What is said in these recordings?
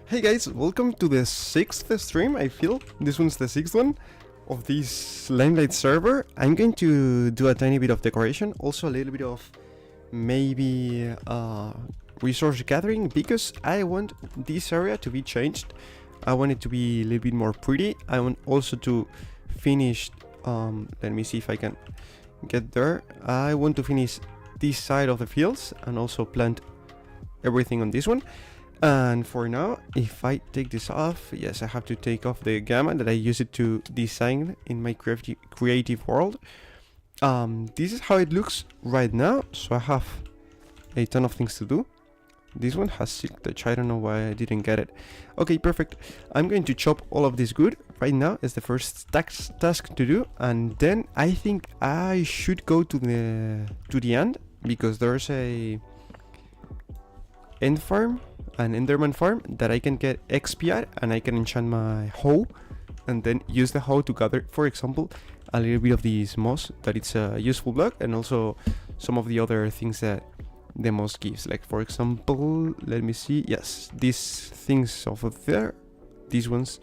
Hey guys, welcome to the 6th stream, I feel. This one's the 6th one of this Limelight server. I'm going to do a tiny bit of decoration, also a little bit of maybe resource gathering, because I want this area to be changed. I want it to be a little bit more pretty. I want also to finish, let me see if I can get there. I want to finish this side of the fields and also plant everything on this one. And for now, if I take this off, yes, I have to take off the gamma that I use it to design in my creative world. This is how it looks right now, so I have a ton of things to do. This one has silk touch, I don't know why I didn't get it. Okay, perfect. I'm going to chop all of this good right now. It's the first task to do, and then I think I should go to the end, because there's a end farm, an enderman farm, that I can get XP at, and I can enchant my hoe and then use the hoe to gather, for example, a little bit of this moss, that it's a useful block, and also some of the other things that the moss gives, like for example, let me see, yes, these things over there, these ones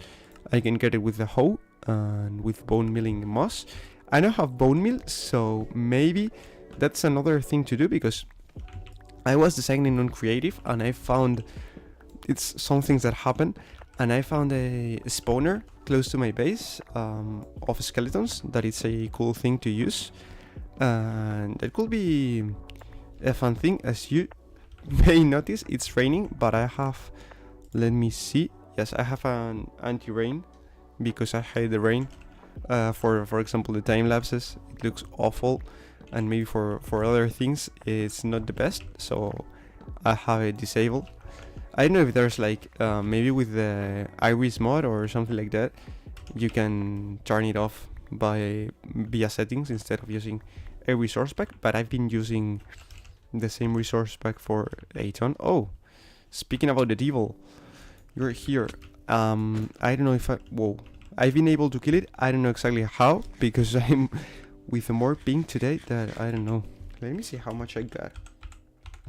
I can get it with the hoe and with bone milling moss. I don't have bone meal, so maybe that's another thing to do, because I was designing on creative and I found it's some things that happen, and I found a spawner close to my base of skeletons that it's a cool thing to use, and it could be a fun thing. As you may notice, it's raining, but I have, let me see, yes, I have an anti-rain because I hate the rain. For example, the time lapses, it looks awful, and maybe for other things it's not the best, so I have it disabled. I don't know if there's like maybe with the iris mod or something like that, you can turn it off via settings instead of using a resource pack, but I've been using the same resource pack for a ton. Oh, speaking about the devil, you're here. I don't know if I've been able to kill it. I don't know exactly how, because I'm with more ping today that I don't know. Let me see how much I got.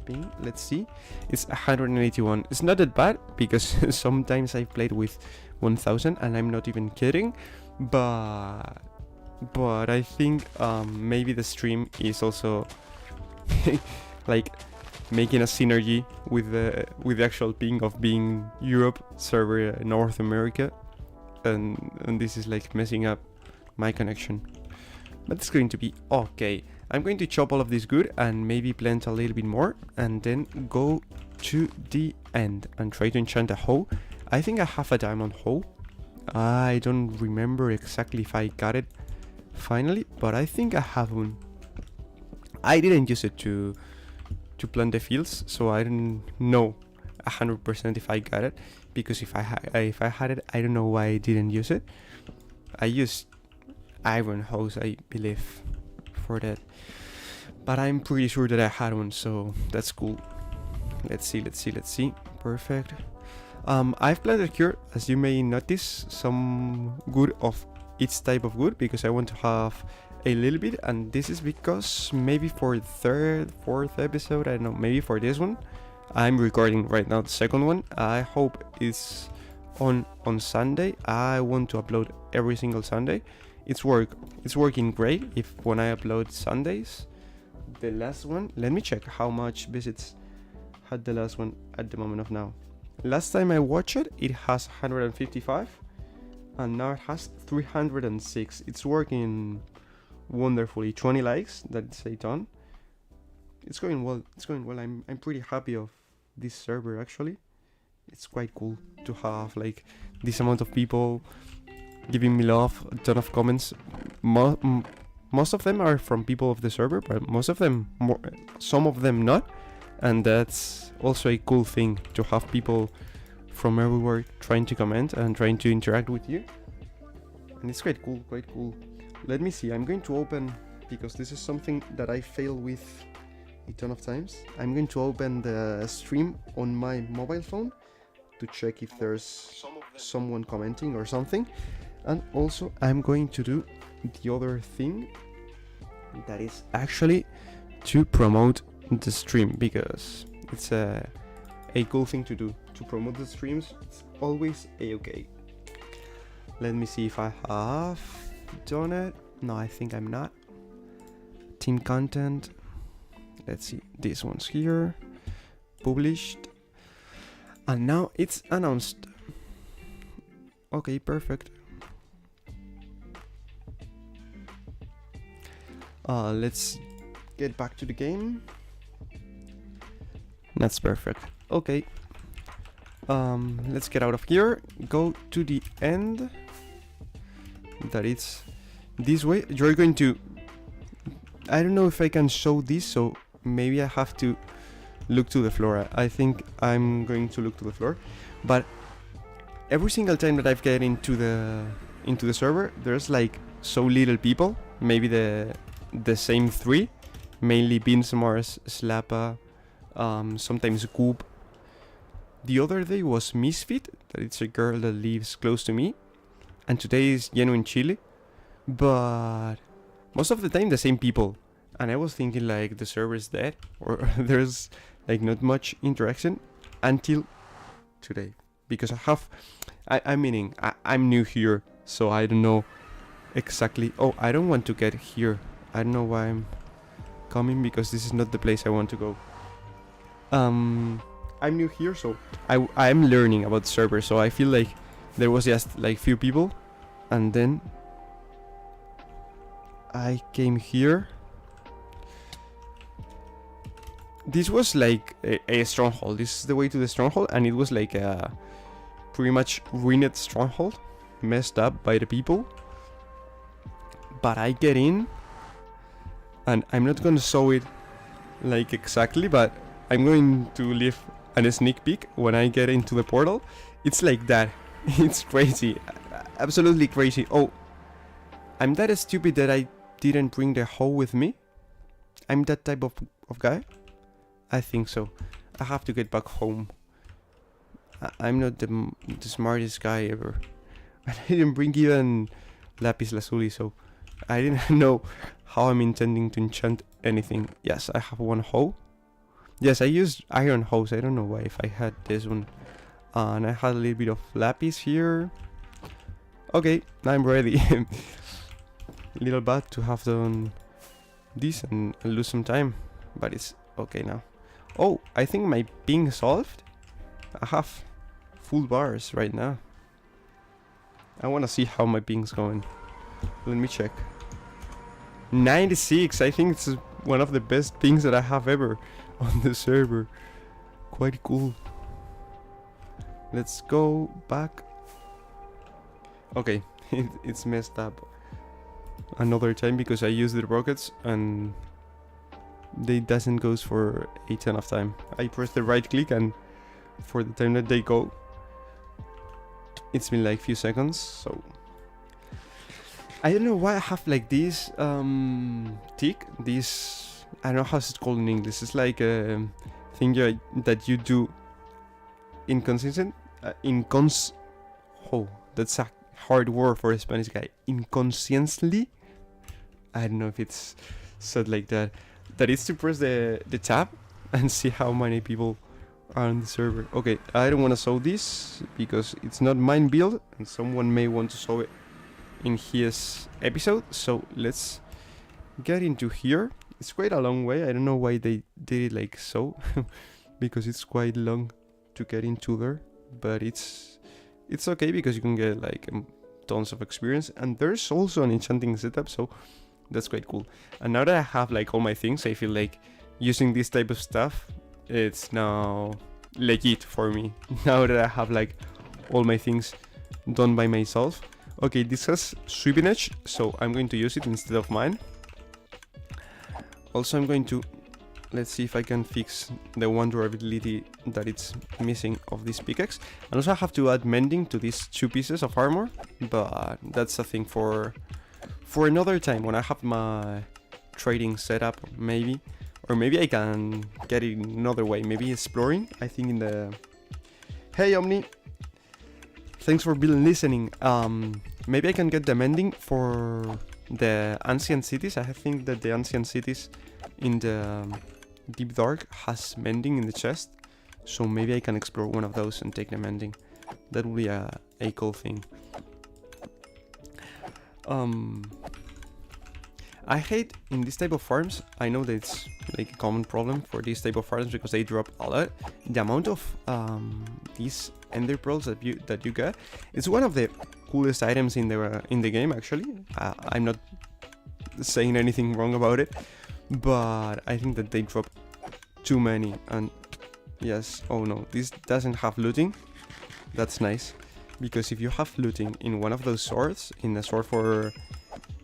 Ping, let's see. It's 181. It's not that bad, because sometimes I've played with 1000 and I'm not even kidding. But I think maybe the stream is also like making a synergy with the actual ping of being Europe server North America, and this is like messing up my connection. But it's going to be okay. I'm going to chop all of this good and maybe plant a little bit more, and then go to the end and try to enchant a hoe. I think I have a diamond hoe. I don't remember exactly if I got it finally, but I think I have one. I didn't use it to plant the fields, so I don't know 100% if I got it, because if I had it, I don't know why I didn't use it. I used iron hose, I believe, for that, but I'm pretty sure that I had one, so that's cool. Let's see. Perfect. I've planted here, as you may notice, some wood of each type of wood, because I want to have a little bit, and this is because maybe for third, fourth episode, I don't know, maybe for this one, I'm recording right now the second one. I hope it's on Sunday. I want to upload every single Sunday. It's working great if when I upload Sundays. The last one, let me check how much visits had the last one at the moment of now. Last time I watched it, it has 155, and now it has 306. It's working wonderfully. 20 likes, that's a ton. It's going well. I'm pretty happy of this server, actually. It's quite cool to have like this amount of people giving me love, a ton of comments. Most of them are from people of the server, but some of them not, and that's also a cool thing to have people from everywhere trying to comment and trying to interact with you, and it's quite cool. Let me see, I'm going to open, because this is something that I fail with a ton of times. I'm going to open the stream on my mobile phone to check if there's someone commenting or something. And also I'm going to do the other thing, that is actually to promote the stream, because it's a a cool thing to do to promote the streams. It's always a-okay. Let me see if I have done it. No, I think I'm not. Team content. Let's see. This one's here. Published. And now it's announced. Okay, perfect. Let's get back to the game. That's perfect. Okay. Let's get out of here. Go to the end. That it's this way. You're going to... I don't know if I can show this, so maybe I have to look to the floor. I think I'm going to look to the floor. But every single time that I've get into the server, there's like so little people. Maybe the same three. Mainly Beans, Mars, Slappa, sometimes Goop. The other day was Misfit, that it's a girl that lives close to me. And today is Genuine Chile. But most of the time the same people. And I was thinking like the server is dead. Or there's like not much interaction until today. Because I'm new here. So I don't know exactly. Oh, I don't want to get here. I don't know why I'm coming, because this is not the place I want to go. I'm new here, so I'm learning about the server, so I feel like there was just like few people, and then I came here. This was like a stronghold. This is the way to the stronghold, and it was like a pretty much ruined stronghold, messed up by the people. But I get in, and I'm not gonna show it like exactly, but I'm going to leave a sneak peek when I get into the portal. It's like that. It's crazy. Absolutely crazy. Oh, I'm that stupid that I didn't bring the hoe with me. I'm that type of guy. I think so. I have to get back home. I'm not the smartest guy ever. I didn't bring even lapis lazuli, so I didn't know how I'm intending to enchant anything. Yes, I have one hoe. Yes, I used iron hoes. I don't know why, if I had this one. And I had a little bit of lapis here. Okay, I'm ready. Little bad to have done this and lose some time. But it's okay now. Oh, I think my ping solved. I have full bars right now. I want to see how my ping's going. Let me check. 96. I think it's one of the best pings that I have ever on the server. Quite cool. Let's go back. Okay, it's messed up another time because I used the rockets and they doesn't goes for a ton of time. I press the right click and for the time that they go, it's been like few seconds. So I don't know why I have like this tick. This, I don't know how it's called in English. It's like a thing that you do inconsistent. Oh, that's a hard word for a Spanish guy. Inconsciently. I don't know if it's said like that. That is to press the tab and see how many people are on the server. Okay, I don't want to show this because it's not mine build and someone may want to show it in his episode. So let's get into here. It's quite a long way. I don't know why they did it like so because it's quite long to get into there, but it's okay because you can get like tons of experience, and there's also an enchanting setup, so that's quite cool. And now that I have like all my things, I feel like using this type of stuff, it's now legit for me. Now that I have like all my things done by myself. Okay, this has sweeping edge, so I'm going to use it instead of mine. Also, I'm going to, let's see if I can fix the one durability that it's missing of this pickaxe. And also I have to add mending to these 2 pieces of armor, but that's a thing for another time when I have my trading setup, maybe. Or maybe I can get it another way, maybe exploring. I think in the... Hey Omni! Thanks for being listening. Maybe I can get the mending for the ancient cities. I think that the ancient cities in the Deep Dark has mending in the chest. So maybe I can explore one of those and take the mending. That would be a cool thing. I hate in this type of farms, I know that it's like a common problem for this type of farms because they drop a lot. The amount of these ender pearls that you get, it's one of the coolest items in the game actually. I'm not saying anything wrong about it, but I think that they drop too many. And yes, oh no, this doesn't have looting. That's nice, because if you have looting in one of those swords, in a sword for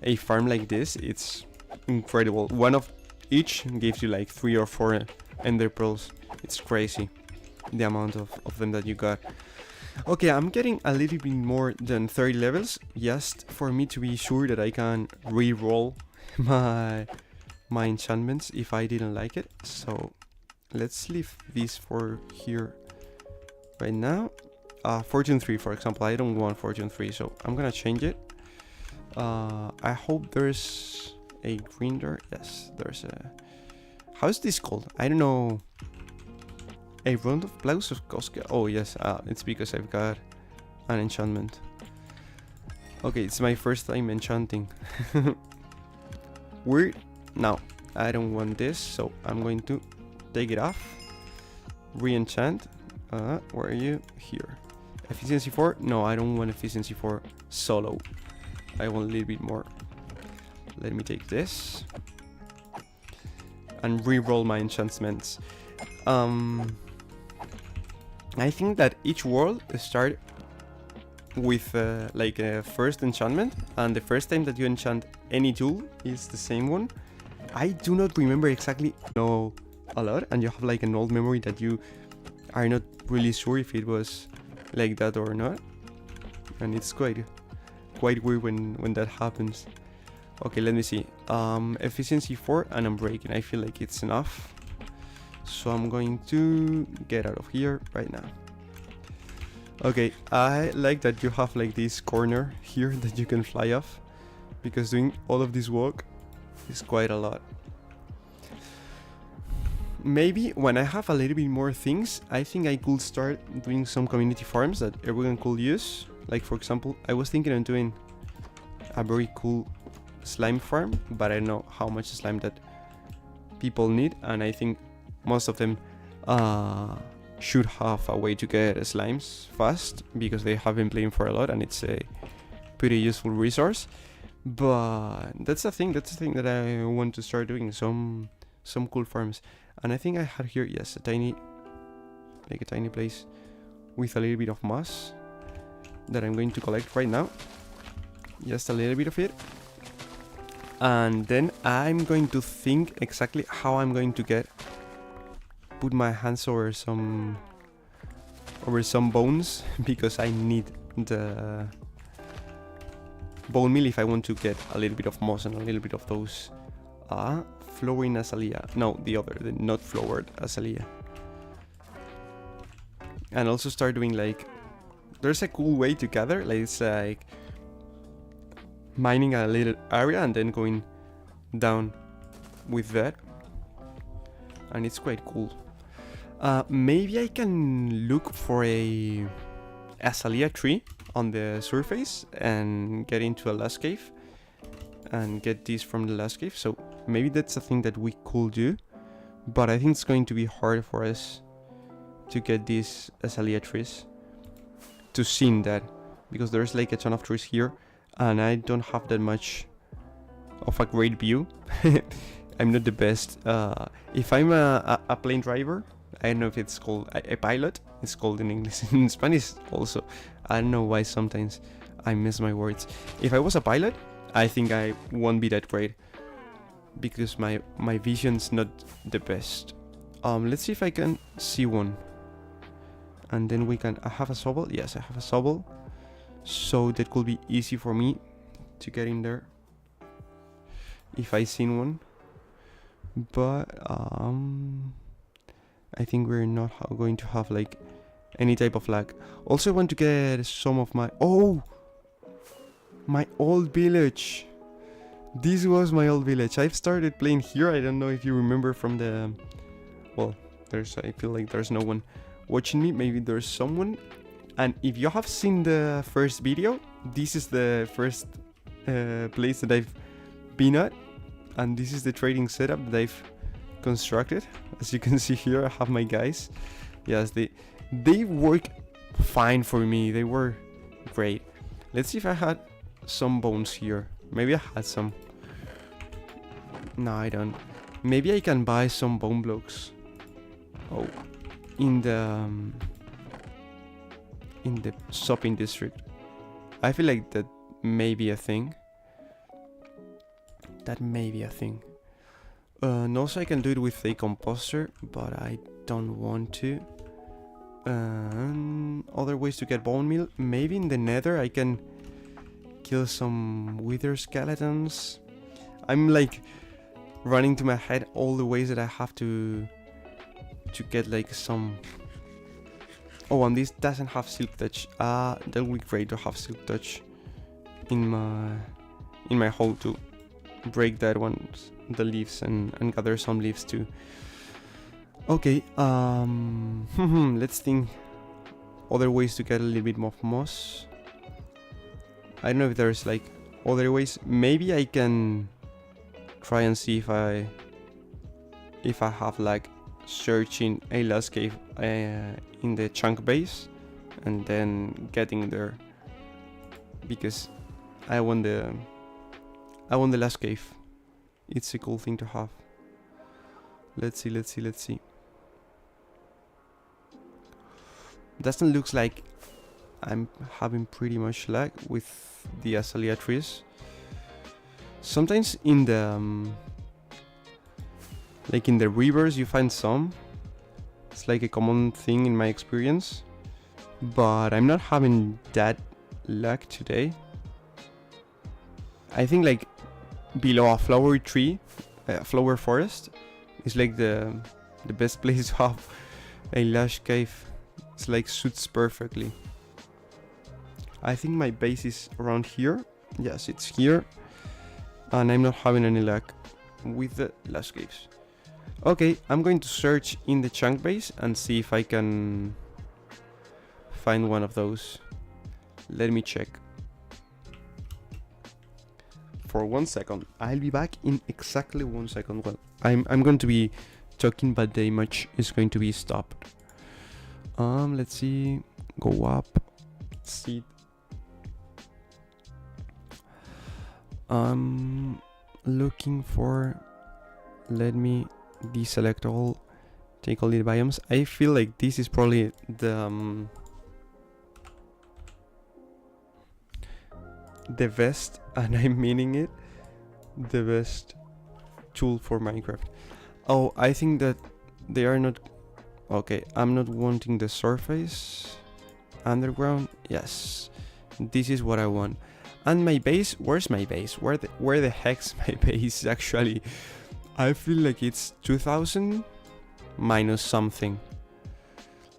a farm like this, it's incredible. One of each gives you like 3 or 4 ender pearls. It's crazy the amount of them that you got. Okay, I'm getting a little bit more than 30 levels just for me to be sure that I can re-roll my enchantments if I didn't like it. So let's leave this for here right now. Fortune 3, for example. I don't want Fortune 3, so I'm gonna change it. I hope there's a green there. Yes, there's a... How's this called? I don't know. A round of blows of Koska. Oh yes, it's because I've got an enchantment. Okay, it's my first time enchanting. Weird. Now, I don't want this, so I'm going to take it off. Re-enchant. Where are you? Here. Efficiency 4? No, I don't want efficiency 4 solo. I want a little bit more. Let me take this and re-roll my enchantments. I think that each world start with like a first enchantment, and the first time that you enchant any tool is the same one. I do not remember exactly, know a lot, and you have like an old memory that you are not really sure if it was like that or not, and it's quite weird when that happens. Okay, let me see. Efficiency 4 and Unbreaking. I feel like it's enough. So I'm going to get out of here right now. Okay, I like that you have like this corner here that you can fly off, because doing all of this walk is quite a lot. Maybe when I have a little bit more things, I think I could start doing some community farms that everyone could use. Like for example, I was thinking of doing a very cool slime farm, but I don't know how much slime that people need, and I think most of them should have a way to get slimes fast, because they have been playing for a lot and it's a pretty useful resource. But that's the thing that I want to start doing, some cool farms. And I think I had here, yes, a tiny place with a little bit of moss that I'm going to collect right now, just a little bit of it. And then I'm going to think exactly how I'm going to put my hands over some bones, because I need the bone meal if I want to get a little bit of moss and a little bit of those flowering azalea. No, the not flowered azalea. And also start doing like, there's a cool way to gather, like it's like mining a little area and then going down with that, and it's quite cool. Maybe I can look for a azalea tree on the surface and get into a last cave and get this from the last cave. So maybe that's a thing that we could do, but I think it's going to be hard for us to get these azalea trees to see that, because there's like a ton of trees here and I don't have that much of a great view. I'm not the best. If I'm a plane driver, I don't know if it's called a pilot. It's called in English. In Spanish also. I don't know why sometimes I miss my words. If I was a pilot, I think I won't be that great, because my vision's not the best. Let's see if I can see one. And then we can... I have a shovel. Yes, I have a shovel. So that could be easy for me to get in there if I seen one. But I think we're not going to have like any type of lag. Also, I want to get some of my... Oh! My old village! This was my old village. I've started playing here. I don't know if you remember from the... Well, I feel like there's no one watching me, maybe there's someone. And if you have seen the first video, this is the first place that I've been at, and this is the trading setup that I've constructed. As you can see here, I have my guys. Yes, they work fine for me. They were great. Let's see if I had some bones here. Maybe I had some. No, I don't. Maybe I can buy some bone blocks. Oh, in the shopping district. I feel like that may be a thing. That may be a thing. And also I can do it with a composter, but I don't want to. Other ways to get bone meal. Maybe in the nether I can kill some wither skeletons. I'm like running to my head all the ways that I have to get like some. Oh, and this doesn't have silk touch. That would be great to have silk touch in my hole to break that one, the leaves, and gather some leaves too. Okay, let's think other ways to get a little bit more moss. I don't know if there's like other ways. Maybe I can try and see if I have like searching a last cave in the chunk base and then getting there, because I want the last cave. It's a cool thing to have. Let's see. Doesn't look like I'm having pretty much luck with the azalea trees. Sometimes in the like in the rivers you find some. It's like a common thing in my experience, but I'm not having that luck today. I think like below a flower tree, flower forest, is like the best place to have a lush cave. It's like suits perfectly. I think my base is around here. Yes, it's here. And I'm not having any luck with the lush caves. Okay, I'm going to search in the chunk base and see if I can find one of those. Let me check. For 1 second. I'll be back in exactly 1 second. Well, I'm going to be talking, but the image is going to be stopped. Let's see. Go up. See. I'm looking for. Let me deselect all. Take all the biomes. I feel like this is probably the best, and I'm meaning it, the best tool for Minecraft. Oh, I think that they are not. Okay, I'm not wanting the surface. Underground, yes, this is what I want. And my base, where's my base? Where the heck's my base actually? I feel like it's 2000 minus something.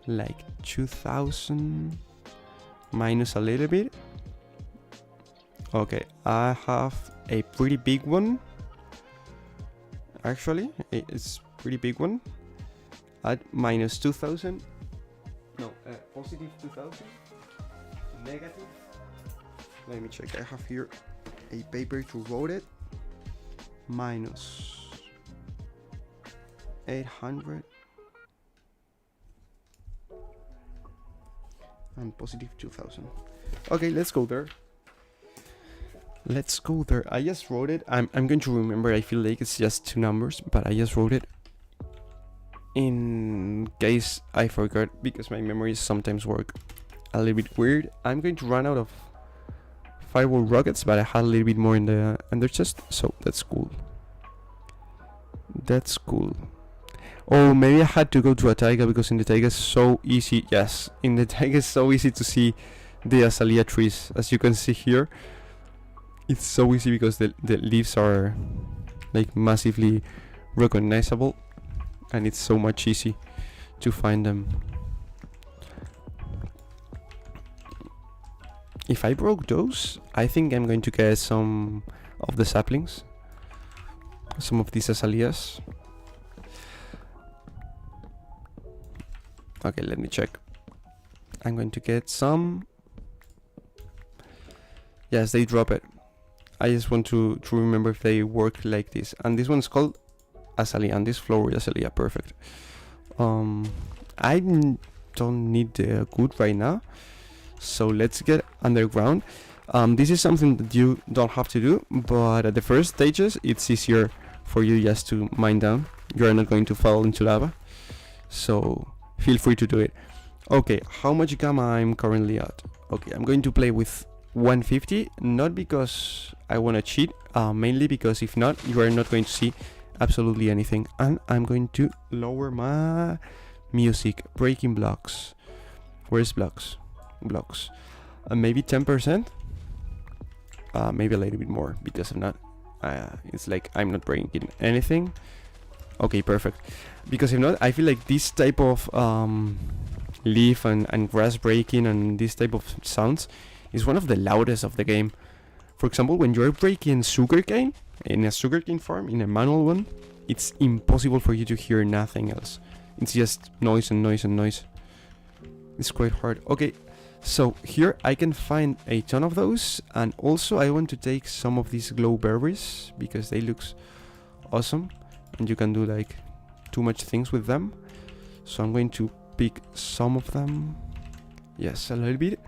Like 2000 minus a little bit. Okay, I have a pretty big one. Actually, it's pretty big one. At minus 2000. No, positive 2000. Negative. Let me check. I have here a paper to write it. Minus 800. And positive 2000. Okay, let's go there. Let's go there. I just wrote it. I'm going to remember. I feel like it's just 2 numbers, but I just wrote it in case I forgot, because my memories sometimes work a little bit weird. I'm going to run out of fireball rockets, but I had a little bit more in the under chest, so that's cool. That's cool. Oh, maybe I had to go to a taiga, because in the taiga is so easy. Yes, in the taiga is so easy to see the azalea trees, as you can see here. It's so easy because the leaves are like massively recognizable, and it's so much easy to find them. If I broke those, I think I'm going to get some of the saplings, some of these azaleas. Okay, let me check. I'm going to get some. Yes, they drop it. I just want to remember if they work like this. And this one's called Azalea, and this flower is Azalea. Perfect. I don't need the good right now, so let's get underground. This is something that you don't have to do, but at the first stages it's easier for you just to mine down. You are not going to fall into lava, so feel free to do it. Okay, how much gamma I'm currently at? Okay, I'm going to play with 150, not because I want to cheat, mainly because if not, you are not going to see absolutely anything. And I'm going to lower my music. Breaking blocks. Where's blocks? Blocks. Maybe 10%. Maybe a little bit more, because I'm not. It's like I'm not breaking anything. Okay, perfect. Because if not, I feel like this type of leaf and grass breaking and this type of sounds is one of the loudest of the game. For example, when you're breaking sugarcane in a sugarcane farm, in a manual one, it's impossible for you to hear nothing else. It's just noise and noise and noise. It's quite hard. Okay, so here I can find a ton of those, and also I want to take some of these glow berries because they look awesome and you can do like too much things with them. So I'm going to pick some of them. Yes, a little bit.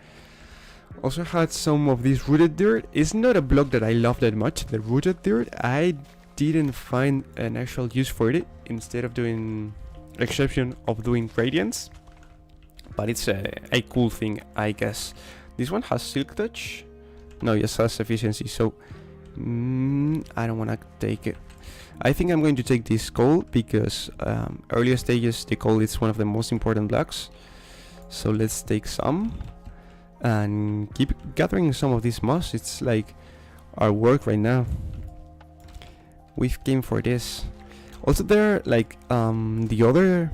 Also had some of this rooted dirt. It's not a block that I love that much, the rooted dirt. I didn't find an actual use for it, instead of doing exception of doing gradients. But it's a cool thing, I guess. This one has silk touch. No, yes, has efficiency, so I don't want to take it. I think I'm going to take this coal because earlier stages the coal is one of the most important blocks. So let's take some and keep gathering some of this moss. It's like our work right now. We've came for this. Also there are like the other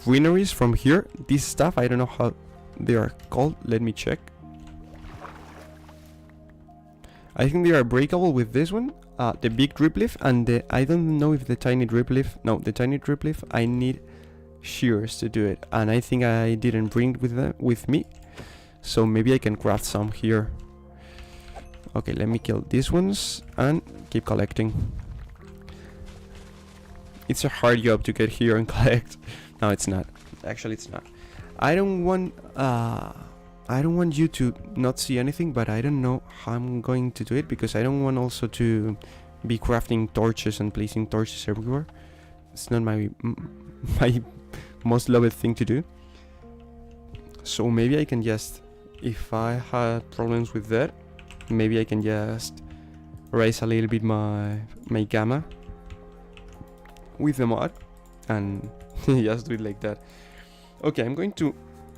greeneries from here. This stuff, I don't know how they are called. Let me check. I think they are breakable with this one. The big drip leaf and the, I don't know if the tiny drip leaf. No, the tiny drip leaf, I need shears to do it, and I think I didn't bring with me. So maybe I can craft some here. Okay, let me kill these ones and keep collecting. It's a hard job to get here and collect. No, it's not. Actually, it's not. I don't want you to not see anything, but I don't know how I'm going to do it because I don't want also to be crafting torches and placing torches everywhere. It's not my most loved thing to do. So maybe I can just, if I had problems with that, maybe I can just raise a little bit my gamma with the mod and just do it like that. Okay, I'm going to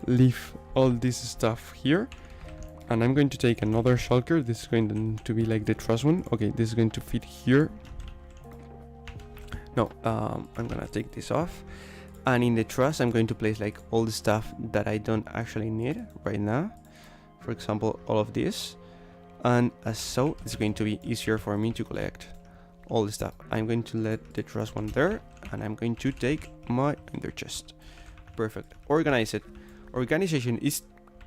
leave all this stuff here and I'm going to take another shulker. This is going to be like the truss one. Okay, this is going to fit here. No, I'm gonna take this off, and in the truss I'm going to place like all the stuff that I don't actually need right now. For example, all of this, and as so it's going to be easier for me to collect all the stuff. I'm going to let the truss one there, and I'm going to take my ender chest. Perfect. Organize it. Organization is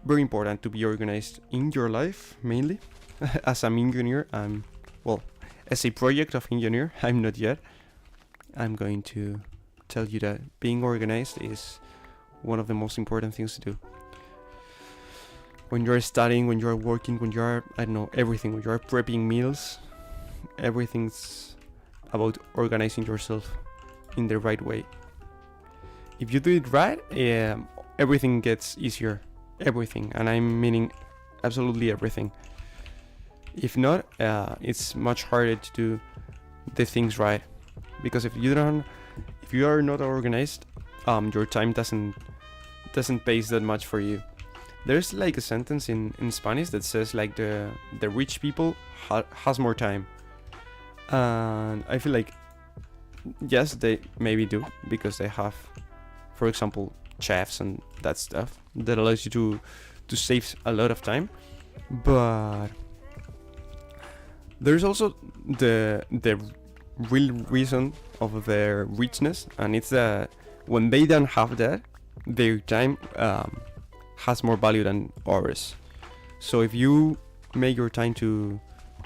very important to be organized in your life, mainly. As an engineer, well, as a project of engineer, I'm not yet. I'm going to tell you that being organized is one of the most important things to do. When you're studying, when you're working, when you're, I don't know, everything, when you're prepping meals, everything's about organizing yourself in the right way. If you do it right, everything gets easier. Everything, and I'm meaning absolutely everything. If not, it's much harder to do the things right, because if you are not organized, your time doesn't pace that much for you. There's like a sentence in Spanish that says like the rich people has more time, and I feel like yes, they maybe do, because they have, for example, chefs and that stuff that allows you to save a lot of time. But there's also the real reason of their richness, and it's that when they don't have that, their time has more value than ours. So if you make your time to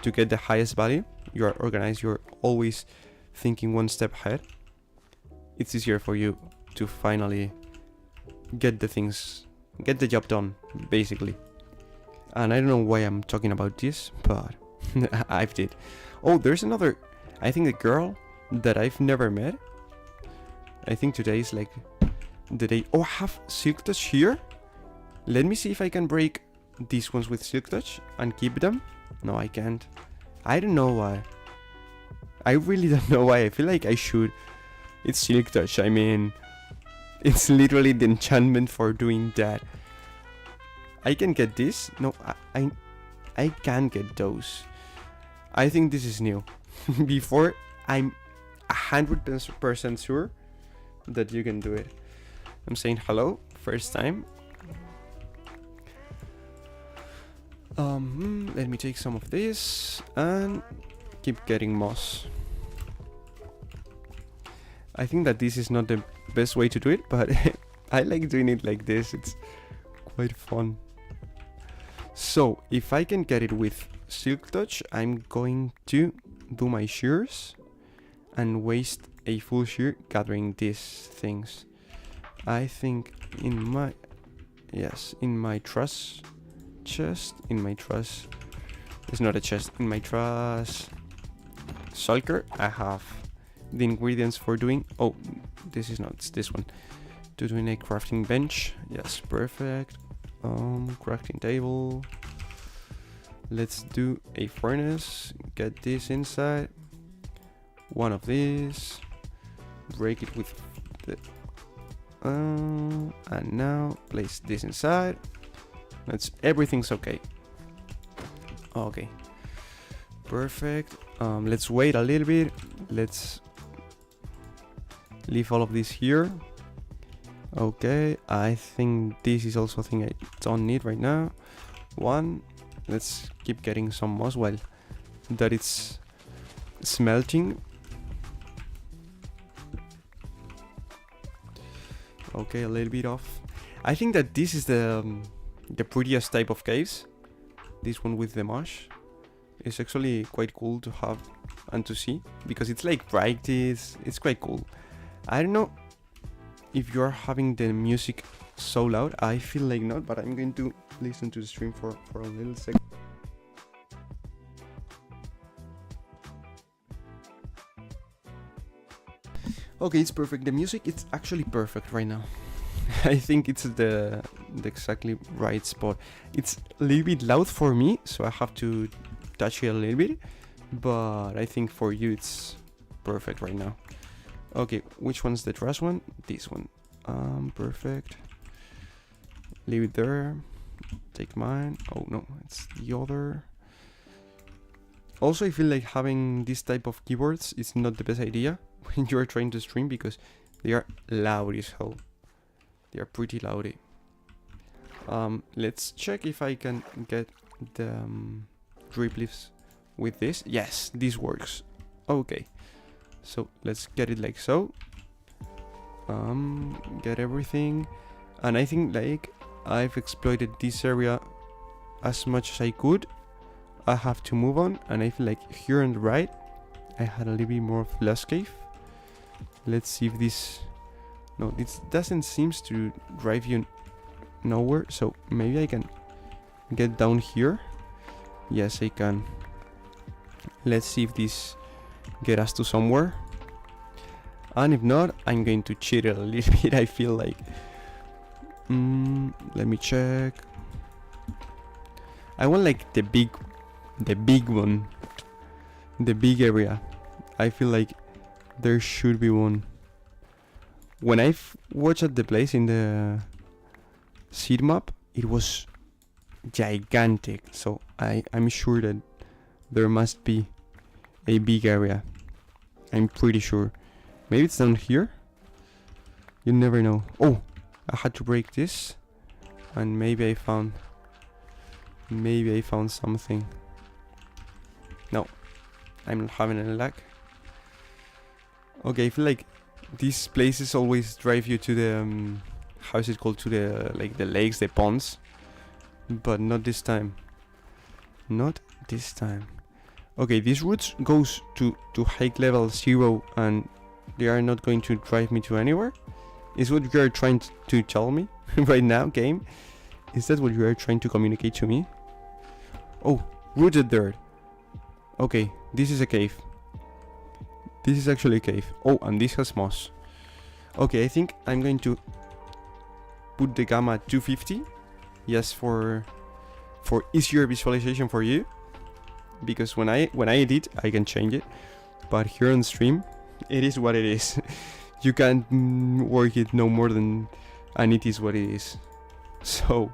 get the highest value, you are organized, you're always thinking one step ahead, it's easier for you to finally get the job done, basically. And I don't know why I'm talking about this, but I've did. Oh, there's another, I think, a girl that I've never met. I think today is like the day. Oh, I have Silk Touch here. Let me see if I can break these ones with Silk Touch and keep them. No, I can't. I don't know why. I really don't know why. I feel like I should. It's Silk Touch. I mean, it's literally the enchantment for doing that. I can get this. No, I can't get those. I think this is new. Before, I'm 100% sure that you can do it. I'm saying hello, first time. Let me take some of this and keep getting moss. I think that this is not the best way to do it, but I like doing it like this. It's quite fun. So if I can get it with Silk Touch, I'm going to do my shears and waste a full shear gathering these things. I think in my truss chest, it's not a chest, in my truss shulker, I have the ingredients for doing, oh, this is not, it's this one, to doing a crafting bench. Yes, perfect. Crafting table. Let's do a furnace, get this inside, one of these, break it with the and now place this inside. Everything's okay. Okay, perfect. Let's wait a little bit. Let's leave all of this here. Okay, I think this is also a thing I don't need right now. Let's keep getting some moss while that it's smelting. Okay, a little bit off. I think that this is the prettiest type of caves. This one with the moss is actually quite cool to have and to see, because it's like bright. It's quite cool. I don't know if you're having the music so loud. I feel like not, but I'm going to listen to the stream for a little second. Okay, it's perfect. The music, it's actually perfect right now. I think it's the exactly right spot. It's a little bit loud for me, so I have to touch it a little bit, but I think for you it's perfect right now. Okay, which one's the trash one? This one. Perfect. Leave it there. Take mine. Oh no, it's the other. Also, I feel like having this type of keyboards is not the best idea when you're trying to stream, because they are loud as hell. They are pretty loudy. Let's check if I can get the drip leaves with this. Yes, this works. Okay, so let's get it like so. Get everything, and I think like I've exploited this area as much as I could. I have to move on, and I feel like here on the right I had a little bit more of last cave. Let's see if this... No, this doesn't seem to drive you nowhere, so maybe I can get down here. Yes, I can. Let's see if this get us to somewhere. And if not, I'm going to cheat it a little bit, I feel like. Let me check. I want like the big one. The big area. I feel like there should be one. When I've watched at the place in the seed map, it was gigantic. So I'm sure that there must be a big area. I'm pretty sure. Maybe it's down here. You never know. Oh, I had to break this, and maybe I found something. No, I'm not having any luck. Okay, I feel like these places always drive you to the how is it called, to the like the lakes, the ponds, but not this time. Not this time. Okay, these routes goes to hike level 0 and they are not going to drive me to anywhere? Is what you are trying to tell me right now, game? Is that what you are trying to communicate to me? Oh, rooted dirt. Okay, this is a cave. This is actually a cave. Oh, and this has moss. Okay, I think I'm going to put the gamma at 250. Yes, for easier visualization for you. Because when I edit, I can change it. But here on stream, it is what it is. You can't work it no more than, and it is what it is. So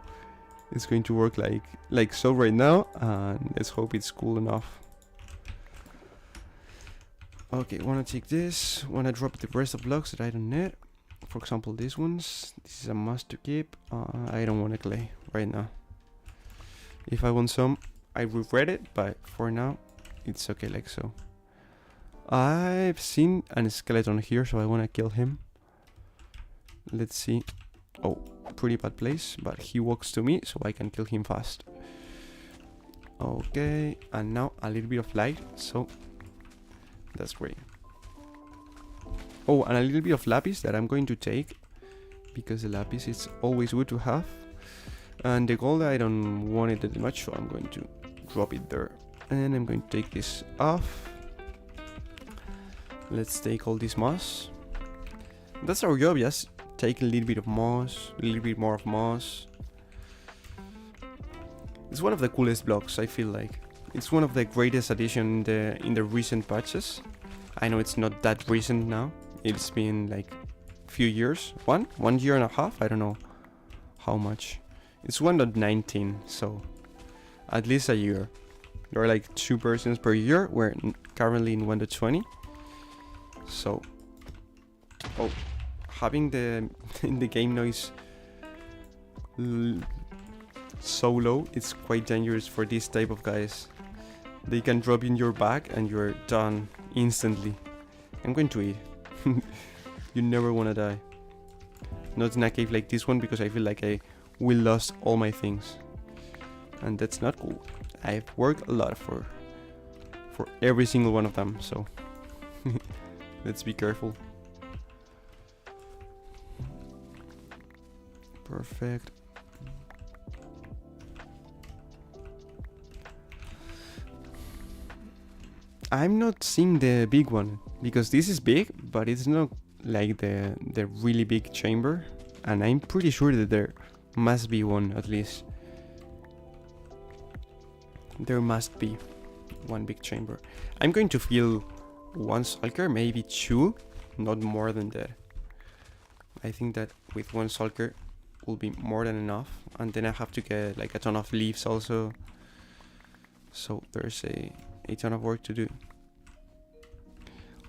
it's going to work like so right now, and let's hope it's cool enough. Okay, wanna take this, wanna drop the rest of blocks that I don't need. For example, these ones. This is a must to keep. I don't want a clay right now. If I want some, I regret it, but for now, it's okay like so. I've seen an skeleton here, so I want to kill him. Let's see. Oh, pretty bad place, but he walks to me, so I can kill him fast. Okay, and now a little bit of light, so that's great. Oh, and a little bit of lapis that I'm going to take, because the lapis is always good to have. And the gold, I don't want it that much, so I'm going to drop it there. And I'm going to take this off. Let's take all this moss. That's our job, yes. Take a little bit of moss, a little bit more of moss. It's one of the coolest blocks, I feel like. It's one of the greatest additions in the recent patches. I know it's not that recent now. It's been like a few years. 1 year and a half? I don't know how much. It's 1.19, so at least a year. There are like 2 versions per year. We're currently in 1.20. So, oh, having the in the game noise so low, it's quite dangerous for this type of guys. They can drop in your back and you're done instantly. I'm going to eat. You never want to die. Not in a cave like this one, because I feel like I will lose all my things, and that's not cool. I've worked a lot for every single one of them, so let's be careful. Perfect. I'm not seeing the big one, because this is big, but it's not like the really big chamber, and I'm pretty sure that there must be one at least. There must be one big chamber. I'm going to fill 1 sulker, maybe 2, not more than that. I think that with 1 sulker will be more than enough, and then I have to get like a ton of leaves also. So there's a ton of work to do.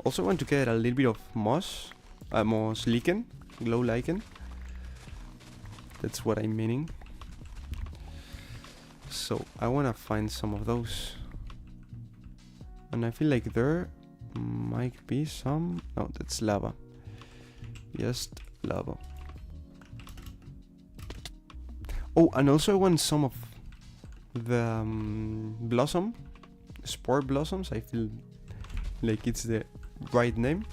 Also want to get a little bit of moss, moss lichen, glow lichen. That's what I'm meaning. So I want to find some of those, and I feel like there might be some. No, that's lava. Just lava. Oh, and also I want some of the blossom, spore blossoms. I feel like it's the right name.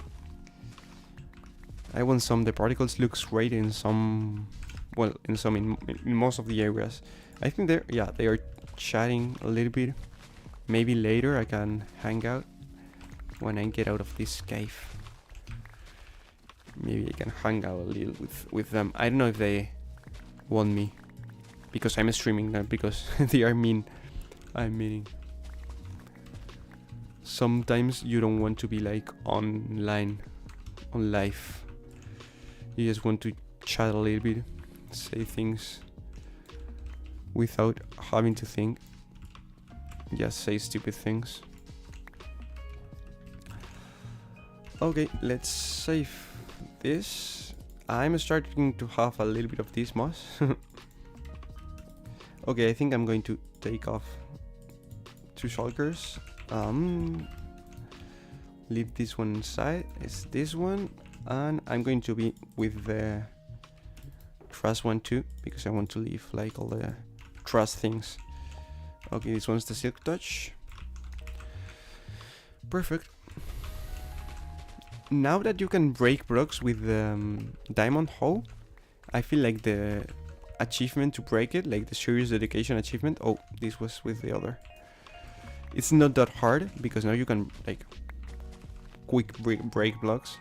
I want some. The particles looks great in some, well, in most of the areas. I think they are chatting a little bit. Maybe later I can hang out when I get out of this cave. Maybe I can hang out a little with them. I don't know if they want me, because I'm streaming, not because they are mean. I'm meaning. Sometimes you don't want to be like online, on live. You just want to chat a little bit, say things without having to think. Just say stupid things. Okay, let's save this. I'm starting to have a little bit of this moss. Okay, I think I'm going to take off 2 shulkers. Leave this one inside. It's this one, and I'm going to be with the trust one too, because I want to leave like all the trust things. Okay, this one's the Silk Touch. Perfect. Now that you can break blocks with Diamond Hoe, I feel like the achievement to break it, like the serious dedication achievement. Oh, this was with the other. It's not that hard because now you can like quick break blocks,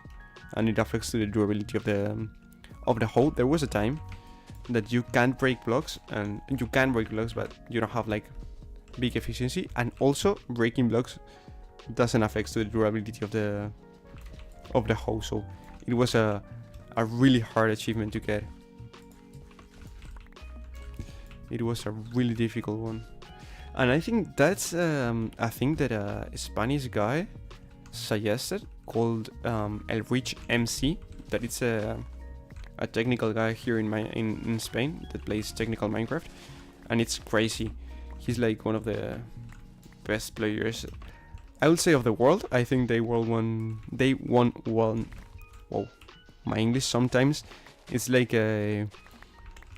and it affects to the durability of the hoe. There was a time that you can't break blocks, and you can break blocks, but you don't have like big efficiency, and also breaking blocks doesn't affect to the durability of the hoe. So it was a really hard achievement to get. It was a really difficult one, and I think that's a thing that a Spanish guy suggested called Elrich MC. That it's a technical guy here in Spain that plays technical Minecraft, and it's crazy. He's like one of the best players, I would say, of the world. I think they won one. Whoa, my English sometimes it's like a,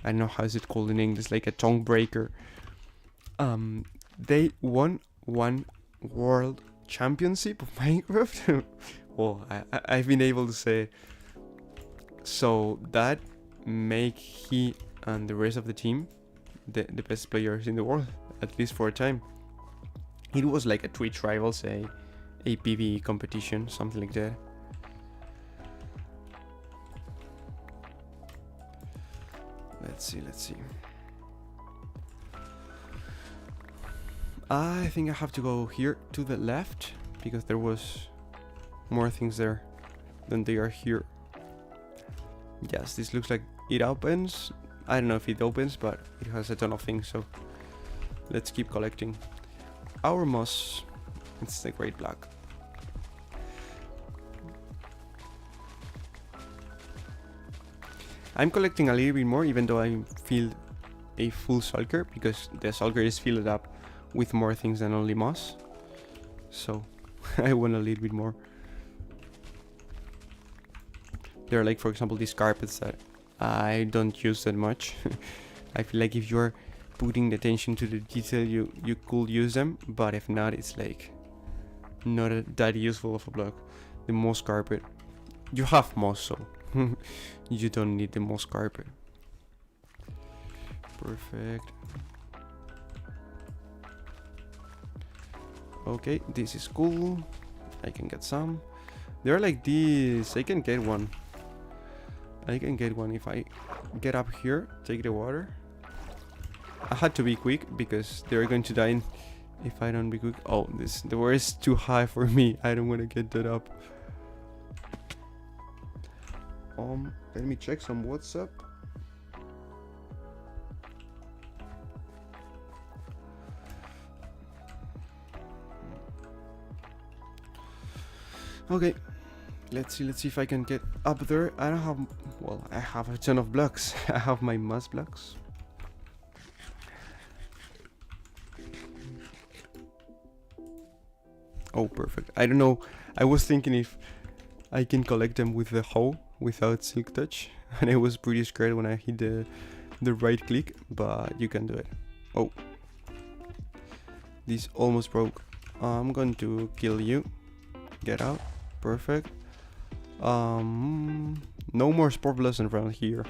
I don't know how is it called in English, like a tongue breaker. They won one world championship of Minecraft. Well, I've been able to say. So that make he and the rest of the team the best players in the world, at least for a time. It was like a Twitch Rivals, a PvE competition, something like that. Let's see. I think I have to go here to the left because there was more things there than they are here. Yes, this looks like it opens. I don't know if it opens, but it has a ton of things, so let's keep collecting. Our moss, it's the great black. I'm collecting a little bit more, even though I feel a full shulker, because the shulker is filled up with more things than only moss. So I want a little bit more. There are like, for example, these carpets that I don't use that much. I feel like if you're putting the attention to the detail, you could use them, but if not, it's like not that useful of a block. The moss carpet, you have moss, so you don't need the moss carpet. Perfect. Okay, this is cool. I can get some. They're like these. I can get one. If I get up here, take the water. I had to be quick because they're going to die if I don't be quick. Oh, the water is too high for me. I don't want to get that up. Let me check some WhatsApp. Okay, let's see if I can get up there. I don't have, well, I have a ton of blocks. I have my moss blocks. Oh, perfect. I don't know. I was thinking if I can collect them with the hoe without Silk Touch, and I was pretty scared when I hit the right click, but you can do it. Oh, this almost broke. I'm going to kill you. Get out. Perfect. No more Spore Blossom around here,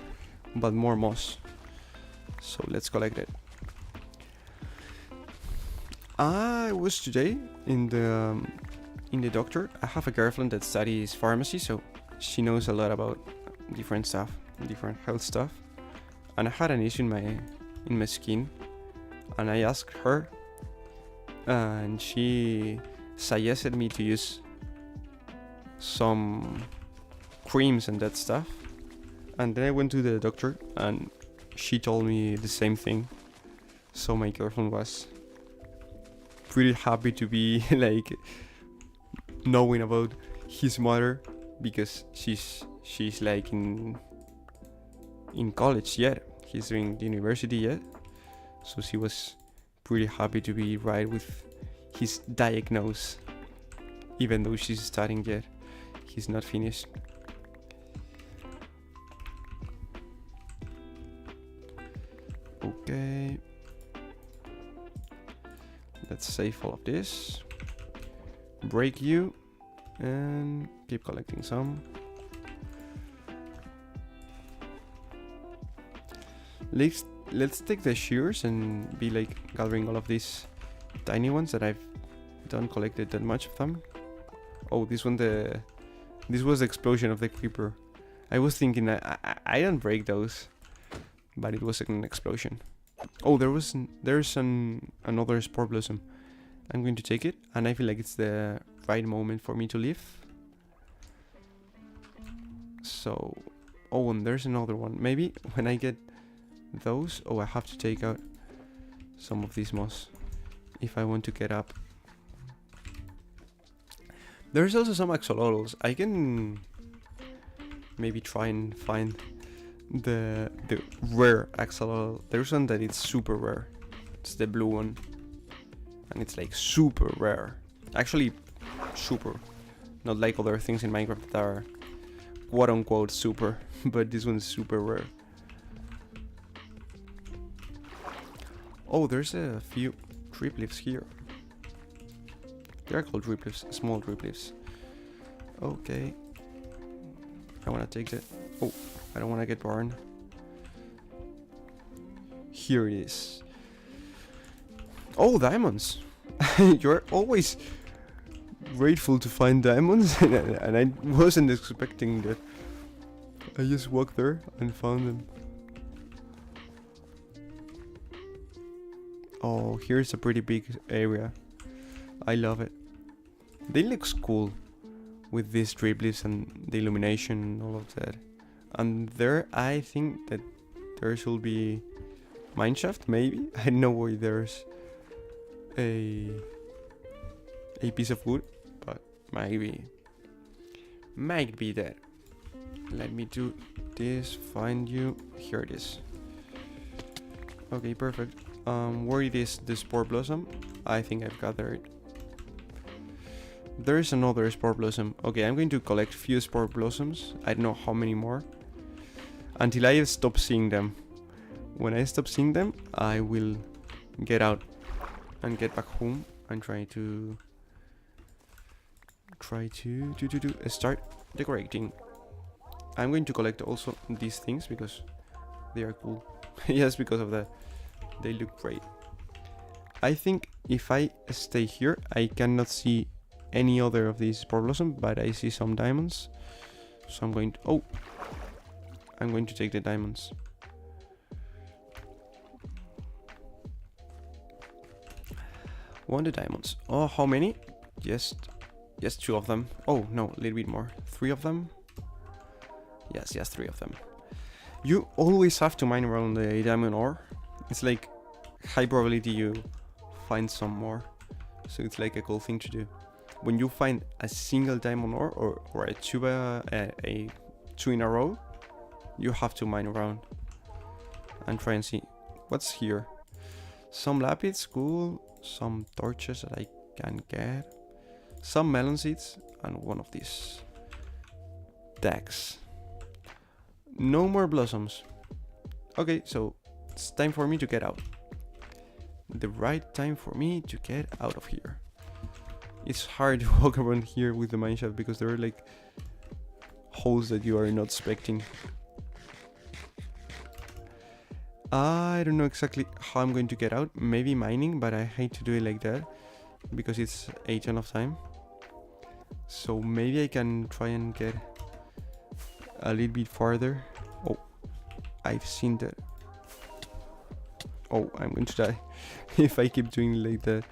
but more moss. So let's collect it. I was today in the doctor. I have a girlfriend that studies pharmacy, so she knows a lot about different stuff, different health stuff. And I had an issue in my skin, and I asked her, and she suggested me to use some creams and that stuff. And then I went to the doctor, and she told me the same thing. So my girlfriend was pretty happy to be like knowing about his mother, because she's like in college yet. He's doing the university yet, so she was pretty happy to be right with his diagnosis, even though she's studying yet. He's not finished. Let's save all of this. Break you. And keep collecting some. Let's take the shears and be like gathering all of these tiny ones that I've don't collected that much of them. Oh, this one, this was the explosion of the creeper. I was thinking I don't break those, but it was an explosion. Oh, there's another spore blossom. I'm going to take it, and I feel like it's the right moment for me to leave. So, oh, and there's another one. Maybe when I get those, oh, I have to take out some of these moss if I want to get up. There's also some axolotls. I can maybe try and find the rare axolotl. There's one that is super rare. It's the blue one, and it's like super rare. Actually, super. Not like other things in Minecraft that are quote unquote super, but this one's super rare. Oh, there's a few drip leaves here. They're called drip leaves, small drip leaves. Okay. I wanna take that. Oh, I don't wanna get burned. Here it is. Oh, diamonds! You're always grateful to find diamonds, and I wasn't expecting that. I just walked there and found them. Oh, here's a pretty big area. I love it. They look cool with these drip leaves and the illumination and all of that. And there, I think that there should be mineshaft, maybe. I know where there's a piece of wood, but might be there. Let me do this. Find you. Here it is. Okay, perfect. Where it is the spore blossom? I think I've gathered. There is another spore blossom. Okay, I'm going to collect few spore blossoms. I don't know how many more. Until I stop seeing them. When I stop seeing them, I will get out and get back home and try to start decorating. I'm going to collect also these things because they are cool. Yes, because of that. They look great. I think if I stay here, I cannot see any other of these spore blossom, but I see some diamonds. So I'm going to... Oh! I'm going to take the diamonds. Want the diamonds. Oh, how many? Just 2 of them. Oh, no, a little bit more. 3 of them? Yes, 3 of them. You always have to mine around the diamond ore. It's like high probability you find some more. So it's like a cool thing to do. When you find a single diamond ore or a 2 in a row, you have to mine around and try and see what's here. Some lapis, cool. Some torches that I can get. Some melon seeds and one of these dags. No more blossoms. Okay, so it's time for me to get out. The right time for me to get out of here. It's hard to walk around here with the mineshaft because there are like holes that you are not expecting. I don't know exactly how I'm going to get out. Maybe mining, but I hate to do it like that because it's a ton of time. So maybe I can try and get a little bit farther. Oh, I've seen that. Oh, I'm going to die if I keep doing it like that.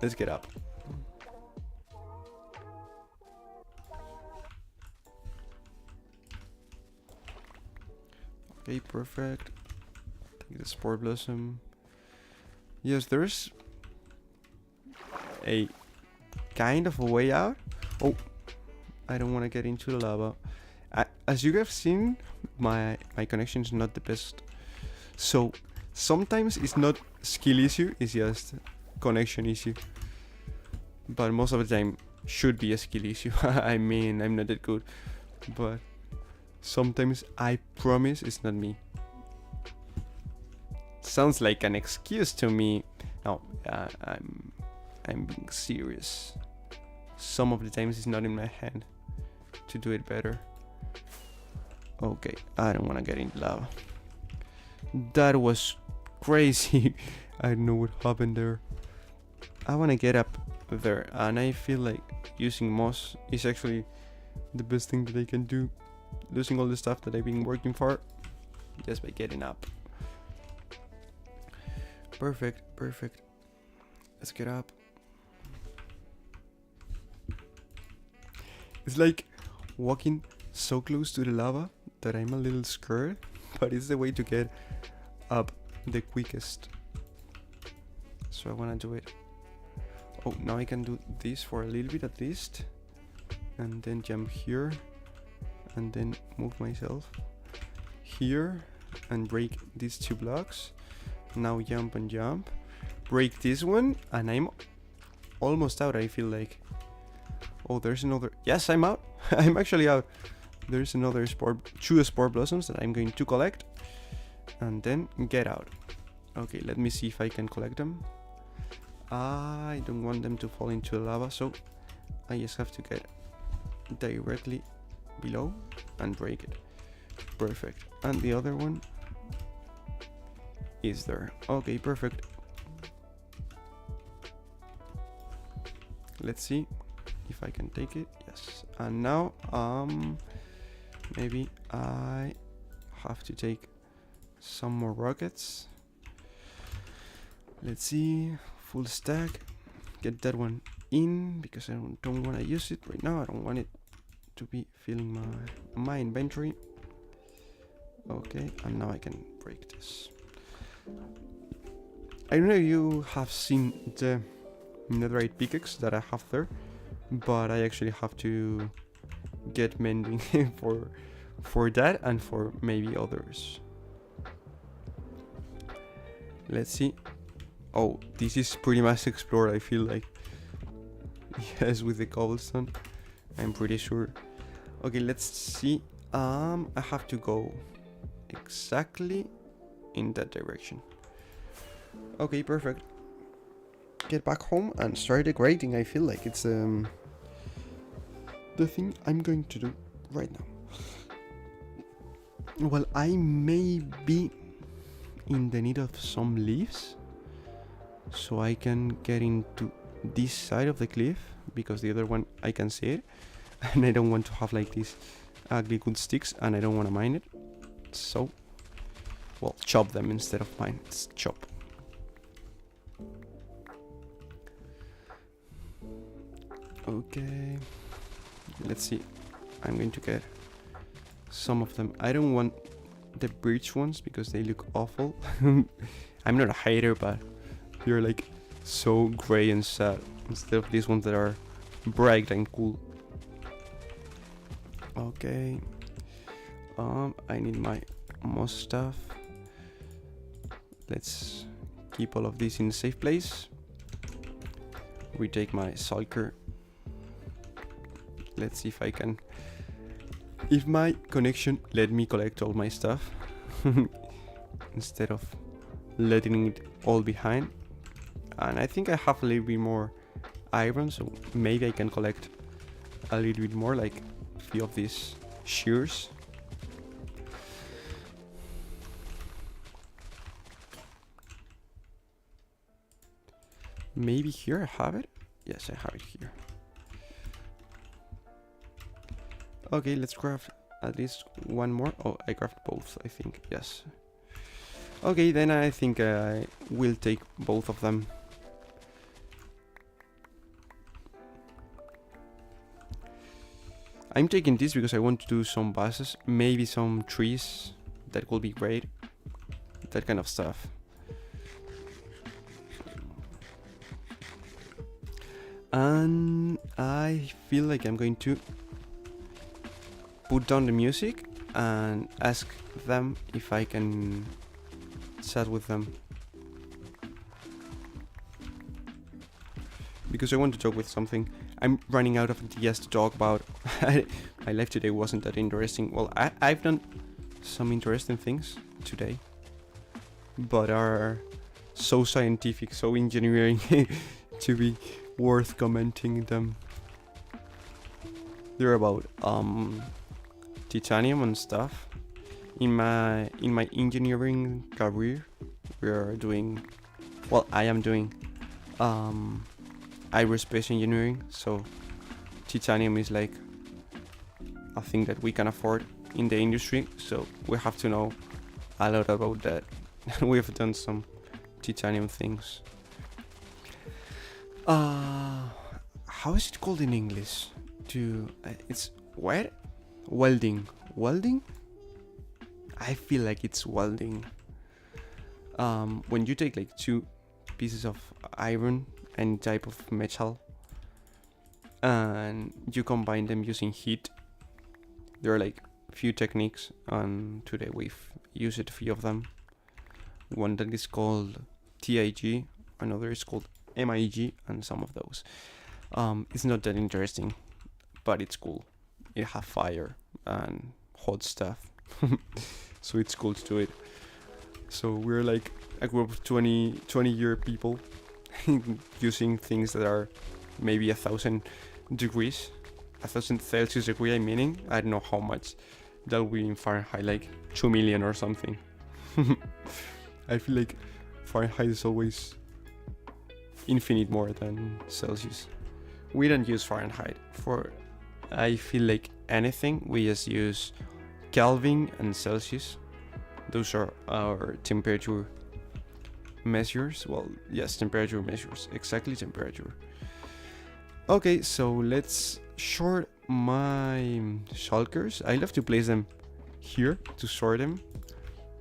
Let's get up. Okay, perfect. Take the spore blossom. Yes, there's a kind of a way out. Oh, I don't want to get into the lava. As you have seen, my connection is not the best. So sometimes it's not skill issue, it's just connection issue. But most of the time should be a skill issue. I mean, I'm not that good. But sometimes I promise it's not me. Sounds like an excuse to me, No, I'm being serious. Some of the times it's not in my hand to do it better. Okay, I don't want to get in lava. That was crazy. I don't know what happened there. I want to get up there, and I feel like using moss is actually the best thing that I can do. Losing all the stuff that I've been working for just by getting up. Perfect, perfect. Let's get up. It's like walking so close to the lava that I'm a little scared, but it's the way to get up the quickest. So I want to do it. Oh, now I can do this for a little bit at least, and then jump here, and then move myself here and break these 2 blocks. Now jump and jump, break this one, and I'm almost out. I feel like, oh, there's another. Yes, I'm out. I'm actually out. There's another 2 spore blossoms that I'm going to collect and then get out. Okay, let me see if I can collect them. I don't want them to fall into the lava, so I just have to get directly below and break it. Perfect. And the other one is there. Okay, perfect. Let's see if I can take it. Yes. And now maybe I have to take some more rockets. Let's see. Full stack. Get that one in because I don't want to use it right now. I don't want it to be filling my inventory. Okay, and now I can break this. I don't know if you have seen the netherite pickaxe that I have there, but I actually have to get mending for that and for maybe others. Let's see. Oh, this is pretty much explored, I feel like. Yes, with the cobblestone, I'm pretty sure. Okay, let's see. I have to go exactly in that direction. Okay, perfect. Get back home and start decorating. I feel like it's the thing I'm going to do right now. Well, I may be in the need of some leaves, so I can get into this side of the cliff because the other one I can see it, and I don't want to have like these ugly good sticks, and I don't want to mine it. So, well, chop them instead of mine. It's chop. Okay, let's see. I'm going to get some of them. I don't want the birch ones because they look awful. I'm not a hater, but they're like so gray and sad instead of these ones that are bright and cool. Okay. I need my moss stuff. Let's keep all of this in a safe place. Retake my sulker. Let's see if I can. If my connection let me collect all my stuff instead of letting it all behind. And I think I have a little bit more iron, so maybe I can collect a little bit more, like a few of these shears. Maybe here I have it. Yes, I have it here. Okay, let's craft at least one more. Oh, I craft both, I think. Yes. Okay, then I think I will take both of them. I'm taking this because I want to do some buses, maybe some trees. That will be great. That kind of stuff. And I feel like I'm going to put down the music and ask them if I can chat with them. Because I want to talk with something. I'm running out of ideas to talk about. My life today wasn't that interesting. Well, I've done some interesting things today, but are so scientific, so engineering to be worth commenting them. They're about titanium and stuff. In my engineering career, we're doing, well, I am doing aerospace engineering, so titanium is like a thing that we can afford in the industry, so we have to know a lot about that. We've done some titanium things. How is it called in English? It's what? Welding. I feel like it's welding. When you take like two pieces of iron and type of metal and you combine them using heat, there are like few techniques, and today we've used a few of them. One that is called TIG, another is called MIG, and some of those. It's not that interesting, but it's cool. It has fire and hot stuff, so it's cool to do it. So we're like a group of 20-year people using things that are maybe 1,000 degrees, 1,000 Celsius degree, I don't know how much that will be in Fahrenheit, like 2 million or something. I feel like Fahrenheit is always infinite more than Celsius. We don't use Fahrenheit for, I feel like, anything. We just use Kelvin and Celsius. Those are our temperature measures. Well, yes, temperature measures. Exactly, temperature. Okay, so let's sort my shulkers. I love to place them here to sort them.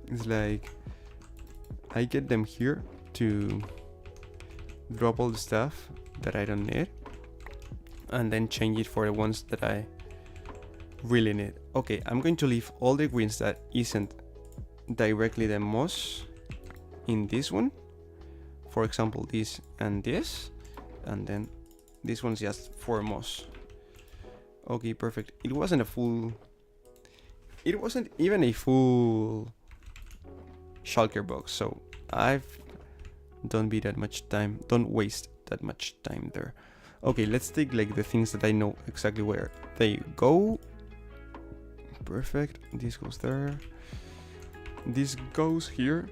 It's like I get them here to drop all the stuff that I don't need and then change it for the ones that I really need. Okay, I'm going to leave all the greens that isn't directly the moss in this one. For example, this and this, and then this one's just for moss. Okay, perfect. It wasn't even a full shulker box, so don't waste that much time there. Okay, let's take like the things that I know exactly where they go. Perfect. This goes there. This goes here.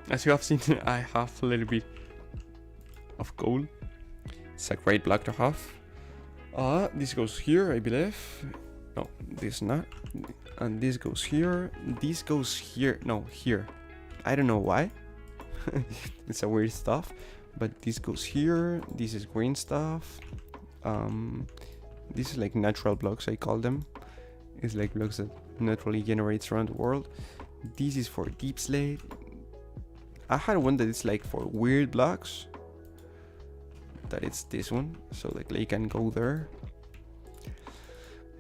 As you have seen, I have a little bit of gold. It's a great block to have. This goes here, I believe. No, this not. And this goes here. This goes here. No, here. I don't know why. It's a weird stuff. But this goes here. This is green stuff. This is like natural blocks, I call them. It's like blocks that naturally generates around the world. This is for deep slate. I had one that is like for weird blocks. That it's this one, so the clay can go there.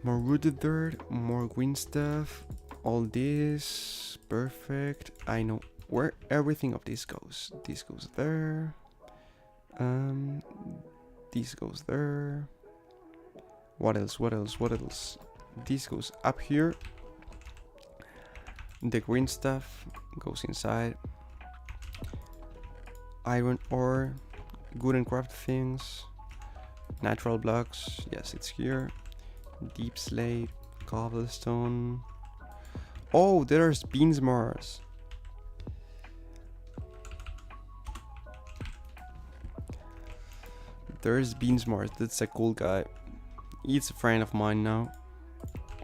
More rooted dirt, more green stuff. All this, perfect. I know where everything of this goes. This goes there. This goes there. What else? What else? What else? This goes up here. The green stuff goes inside. Iron ore, good and craft things, natural blocks. Yes, it's here. Deep slate, cobblestone. Oh, there's Beansmars. There's Beansmars. That's a cool guy. He's a friend of mine now.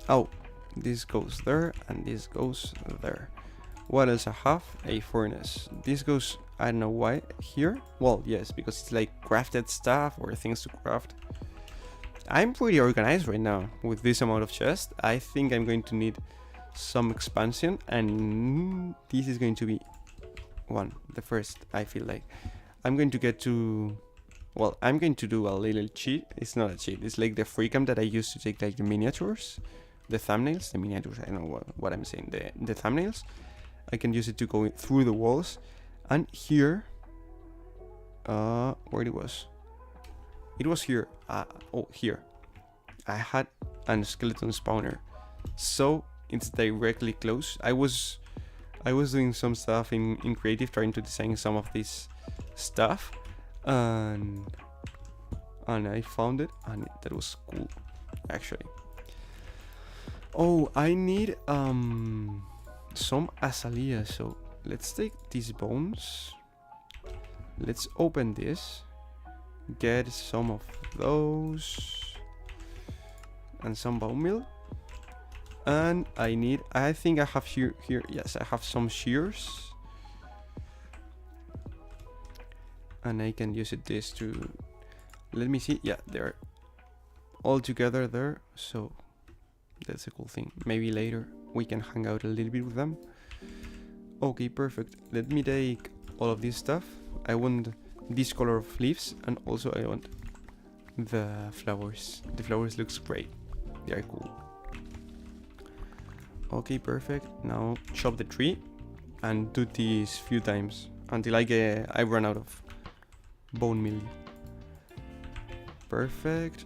Oh, this goes there and this goes there. What else I have? A furnace. This goes, I don't know why, here. Well, yes, because it's like crafted stuff or things to craft. I'm pretty organized right now with this amount of chests. I think I'm going to need some expansion, and this is going to be the first. I feel like I'm going to get to, well, I'm going to do a little cheat. It's not a cheat, it's like the freecam that I used to take like the miniatures, the thumbnails, the miniatures, I don't know what I'm saying, the thumbnails. I can use it to go through the walls. And here, where it was here. Here I had a skeleton spawner, so it's directly close. I was doing some stuff in creative, trying to design some of these stuff, and I found it, and that was cool, actually. Oh, I need some azalea, so let's take these bones. Let's open this, get some of those, and some bone meal. And I think I have here, yes, I have some shears. And I can use this to, let me see, yeah, they're all together there, so that's a cool thing. Maybe later we can hang out a little bit with them. Okay, perfect. Let me take all of this stuff. I want this color of leaves, and also I want the flowers. The flowers looks great. They are cool. Okay, perfect. Now chop the tree and do this few times until I run out of bone meal. Perfect.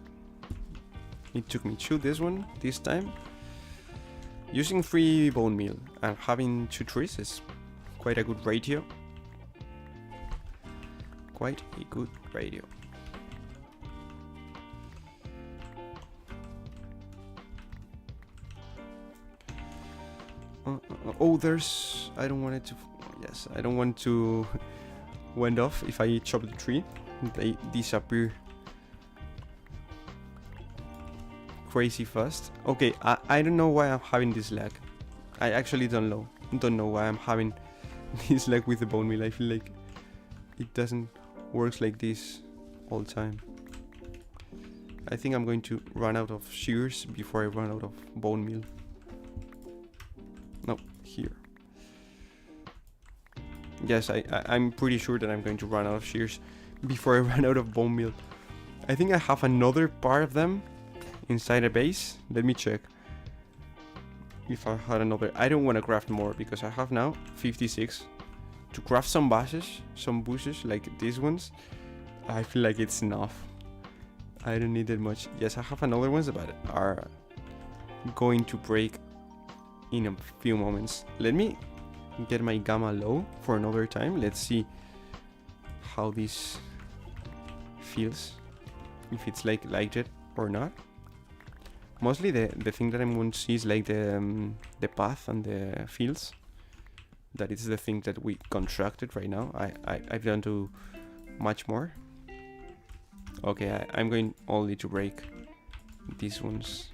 It took me to this one this time. Using 3 bone meal and having 2 trees is quite a good ratio. Quite a good ratio. Oh, there's... I don't want it to... Yes, I don't want to went off. If I chop the tree, they disappear crazy fast. Okay, I don't know why I'm having this lag. I actually don't know why I'm having this lag with the bone meal. I feel like it doesn't works like this all the time. I think I'm going to run out of shears before I run out of bone meal. No, here. Yes, I'm pretty sure that I'm going to run out of shears before I run out of bone meal. I think I have another part of them inside a base. Let me check if I had another. I don't want to craft more because I have now 56. To craft some bushes like these ones, I feel like it's enough. I don't need that much. Yes, I have another ones, but are going to break in a few moments. Let me get my gamma low for another time. Let's see how this feels, if it's like it or not. Mostly the thing that I'm going to see is like the path and the fields. That is the thing that we constructed right now. I've done to much more. Okay, I'm going only to break these ones.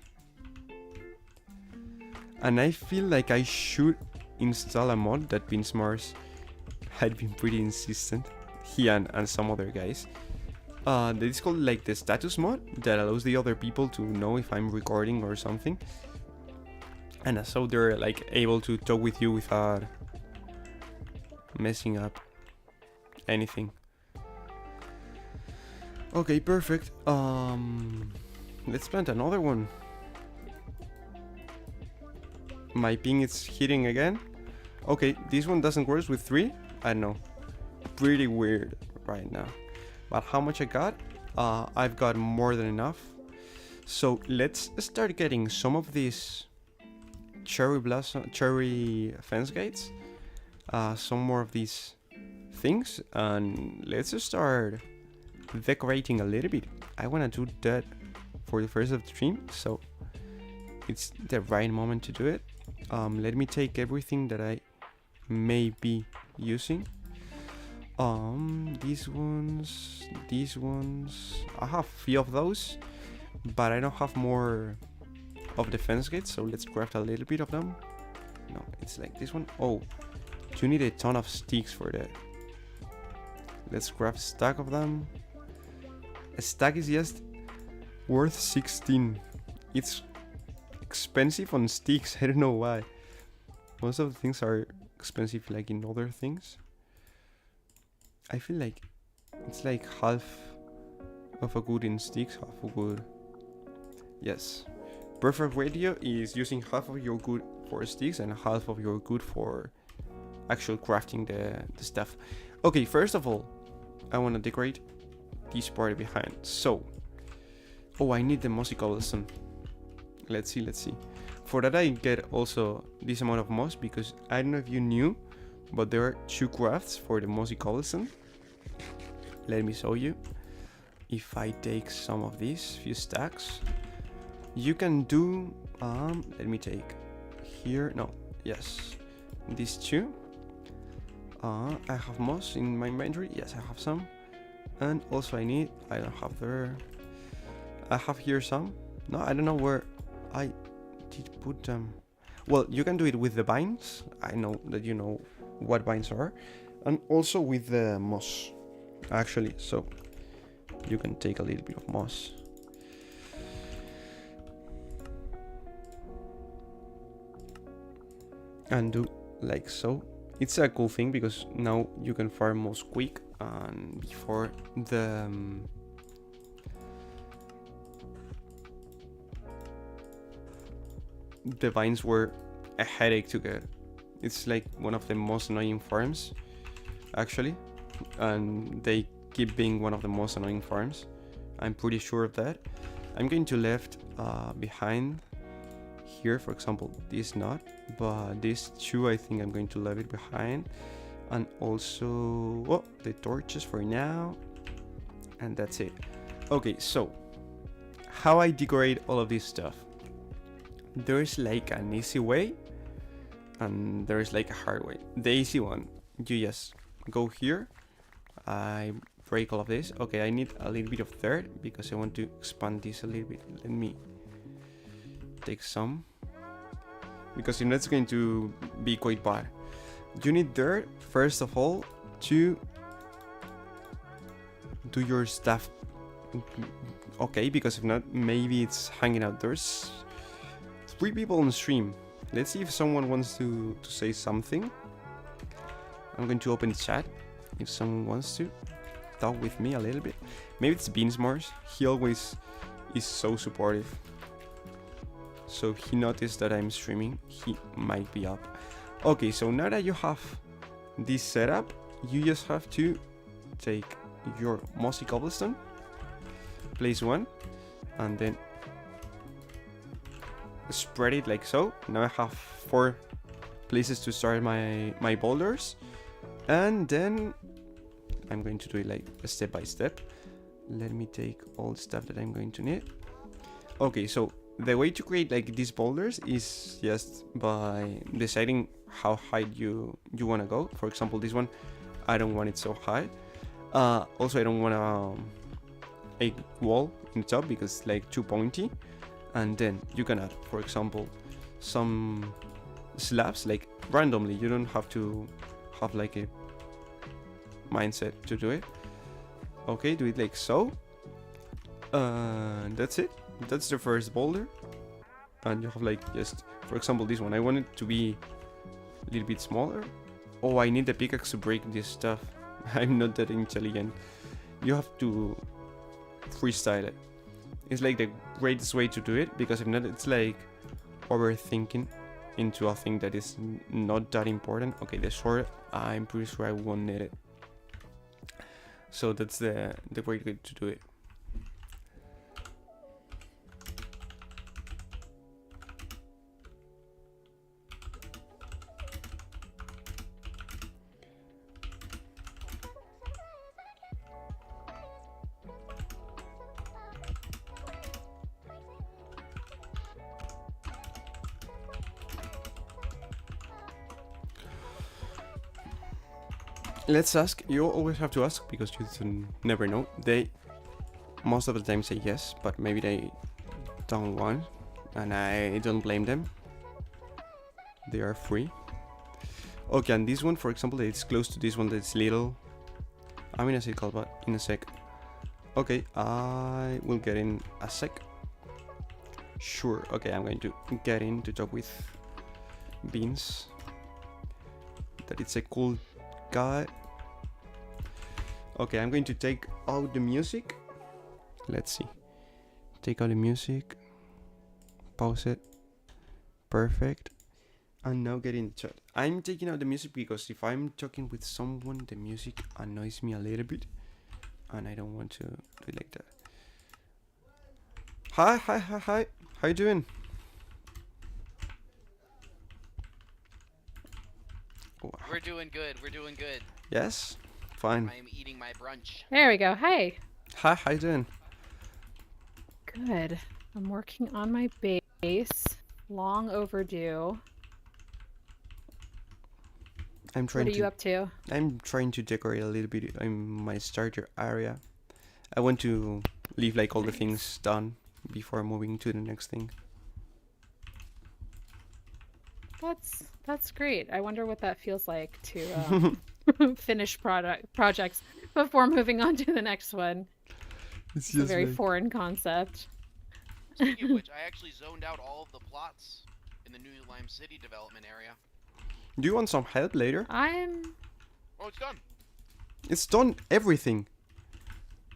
And I feel like I should install a mod that Pinsmars had been pretty insistent. He and some other guys. That is called like the status mod that allows the other people to know if I'm recording or something. And so they're like able to talk with you without messing up anything. Okay, perfect. Let's plant another one. My ping is hitting again. Okay, this one doesn't work with 3. I don't know. Pretty weird right now. But how much I got? I've got more than enough. So let's start getting some of these cherry fence gates. Some more of these things, and let's just start decorating a little bit. I want to do that for the first of the stream, so it's the right moment to do it. Let me take everything that I may be using. These ones, I have a few of those, but I don't have more of the fence gates, so let's craft a little bit of them. No, it's like this one. Oh, you need a ton of sticks for that. Let's craft a stack of them. A stack is just worth 16. It's expensive on sticks. I don't know why. Most of the things are expensive like in other things. I feel like it's like half of a good in sticks, half a good. Yes. Perfect ratio is using half of your good for sticks and half of your good for actual crafting the stuff. Okay, first of all, I want to decorate this part behind. So, oh, I need the mossy cobblestone. Let's see. For that I get also this amount of moss, because I don't know if you knew, but there are 2 crafts for the mossy cobblestone. Let me show you. If I take some of these few stacks, you can do let me take here, no, yes, these two. I have moss in my inventory, yes, I have some. And also I don't have there, I have here some. No, I don't know where I did put them. Well, you can do it with the vines. I know that you know what vines are. And also with the moss, actually. So you can take a little bit of moss. And do like so. It's a cool thing because now you can farm moss quick, and before the vines were a headache to get. It's like one of the most annoying farms, actually, and they keep being one of the most annoying farms. I'm pretty sure of that. I'm going to left behind here, for example, this not, but these two I think I'm going to leave it behind, and also the torches for now, and that's it. Okay, so how I decorate all of this stuff. There's like an easy way and there's like a hard way. The easy one, you just go here. I break all of this. Okay, I need a little bit of dirt because I want to expand this a little bit. Let me take some, because if not it's going to be quite bad. You need dirt first of all to do your stuff. Okay, because if not, maybe it's hanging out. There's 3 people on stream. Let's see if someone wants to say something. I'm going to open the chat if someone wants to talk with me a little bit. Maybe it's Beansmars. He always is so supportive. So he noticed that I'm streaming. He might be up. Okay, so now that you have this setup, you just have to take your mossy cobblestone, place one, and then spread it like so. Now I have 4 places to start my boulders, and then I'm going to do it like step by step. Let me take all the stuff that I'm going to need. Okay, so the way to create like these boulders is just by deciding how high you want to go. For example, this one, I don't want it so high. Also, I don't want a wall in the top because it's like too pointy. And then you can add, for example, some slabs like randomly. You don't have to have like a mindset to do it. Okay, do it like so. That's it. That's the first boulder. And you have like just, for example, this one. I want it to be a little bit smaller. Oh, I need the pickaxe to break this stuff. I'm not that intelligent. You have to freestyle it. It's like the greatest way to do it, because if not, it's like overthinking into a thing that is not that important. Okay, the sword, I'm pretty sure I won't need it. So that's the great way to do it. Let's ask. You always have to ask because you never know. They most of the time say yes, but maybe they don't want, and I don't blame them. They are free. Okay, and this one, for example, it's close to this one that's little. I'm in a circle, but in a sec. Okay, I will get in a sec. Sure. Okay, I'm going to get in to talk with Beans. That it's a cool guy. Okay, I'm going to take out the music. Let's see. Take out the music. Pause it. Perfect. And now get in the chat. I'm taking out the music because if I'm talking with someone, the music annoys me a little bit. And I don't want to do it like that. Hi. How you doing? We're doing good. Yes? Fine. I am eating my brunch. There we go. Hey. Hi, how you doing? Good. I'm working on my base. Long overdue. I'm trying What are to you up to? I'm trying to decorate a little bit in my starter area. I want to leave like all the things done before moving to the next thing. That's great. I wonder what that feels like to finish projects before moving on to the next one. It's It's a very foreign concept. Speaking of which, I actually zoned out all of the plots in the new Lime City development area. Do you want some help later? Oh, it's done. It's done everything.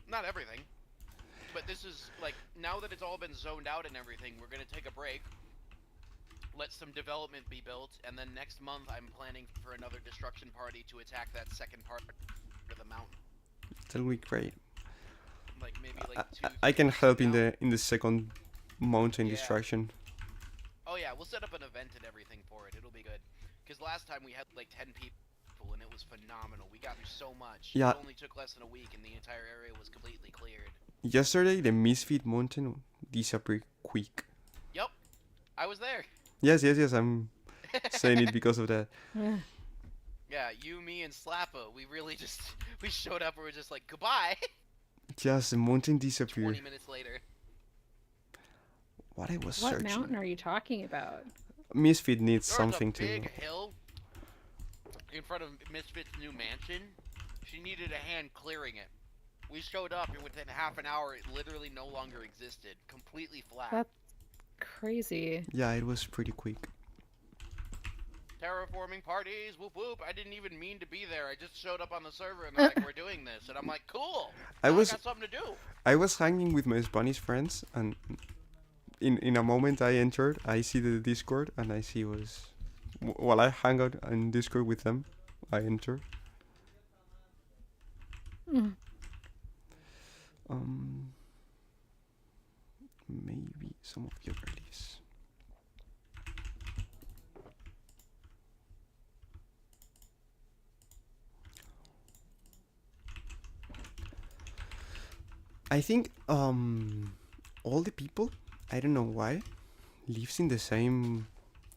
Not everything. But this is, like, now that it's all been zoned out and everything, we're gonna take a break. Let some development be built, and then next month I'm planning for another destruction party to attack that second part of the mountain. That'll be great. Like, maybe, like, I can weeks help from now. in the second mountain Yeah. destruction. Oh yeah, we'll set up an event and everything for it. It'll be good. Because last time we had like 10 people and it was phenomenal. We got through so much. Yeah. It only took less than a week and the entire area was completely cleared. Yesterday the Misfit mountain disappeared quick. Yep. I was there. Yes, I'm saying it because of that. Yeah, you, me, and Slappa, we really just, we showed up and we were just like, goodbye! Just the mountain 20 disappeared. minutes later. What I was What searching. mountain are you talking about? Misfit needs There something was a to. big hill in front of Misfit's new mansion. She needed a hand clearing it. We showed up and within half an hour it literally no longer existed. Completely flat. That's crazy. Yeah, it was pretty quick. Terraforming parties, whoop whoop. I didn't even mean to be there. I just showed up on the server and they're like, we're doing this. And I'm like, cool. I Now was- I got something to do. I was hanging with my Spanish friends, and in a moment I entered, I see the Discord, and I see while I hang out in Discord with them, I enter. Mm. Maybe some of the other list. I think all the people, I don't know why, lives in the same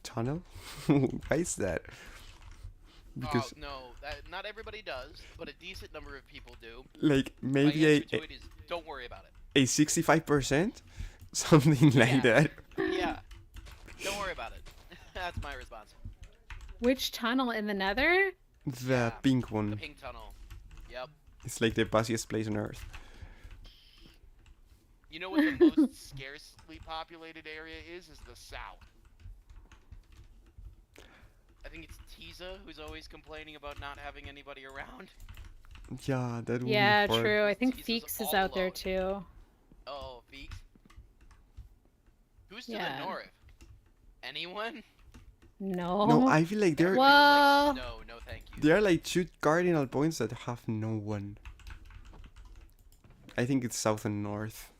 tunnel. Why is that? Because Oh, no. Not everybody does, but a decent number of people do. like My maybe answer to it is, don't worry about it. a 65%, something like that. Yeah. Don't worry about it. That's my response. Which tunnel in the Nether? The Yeah, pink The one. pink tunnel. Yep. It's like the busiest place on earth. You know what the most scarcely populated area is the south. I think it's Tiza who's always complaining about not having anybody around. Yeah, that would Yeah, be hard. true. I think Jesus, Feeks is all out there alone. too. Oh, Feeks. Who's to Yeah. the north? Anyone? No. No, I feel like there Everybody was Well- like, no, thank you. there are like two cardinal points that have no one. I think it's south and north.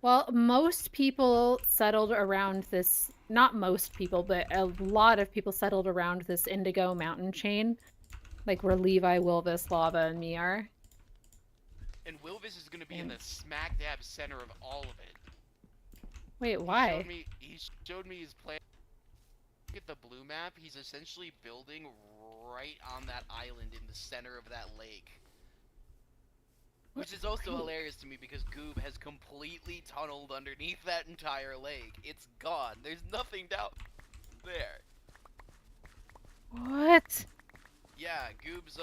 Well, most people settled around this, not most people, but a lot of people settled around this Indigo mountain chain. Like where Levi, Wilvis, Lava, and me are. And Wilvis is gonna be in the smack dab center of all of it. Wait, why? He showed me his plan. Look at the blue map. He's essentially building right on that island in the center of that lake. Which is also hilarious to me because Goob has completely tunneled underneath that entire lake. It's gone. There's nothing down there. What? Yeah, Goob's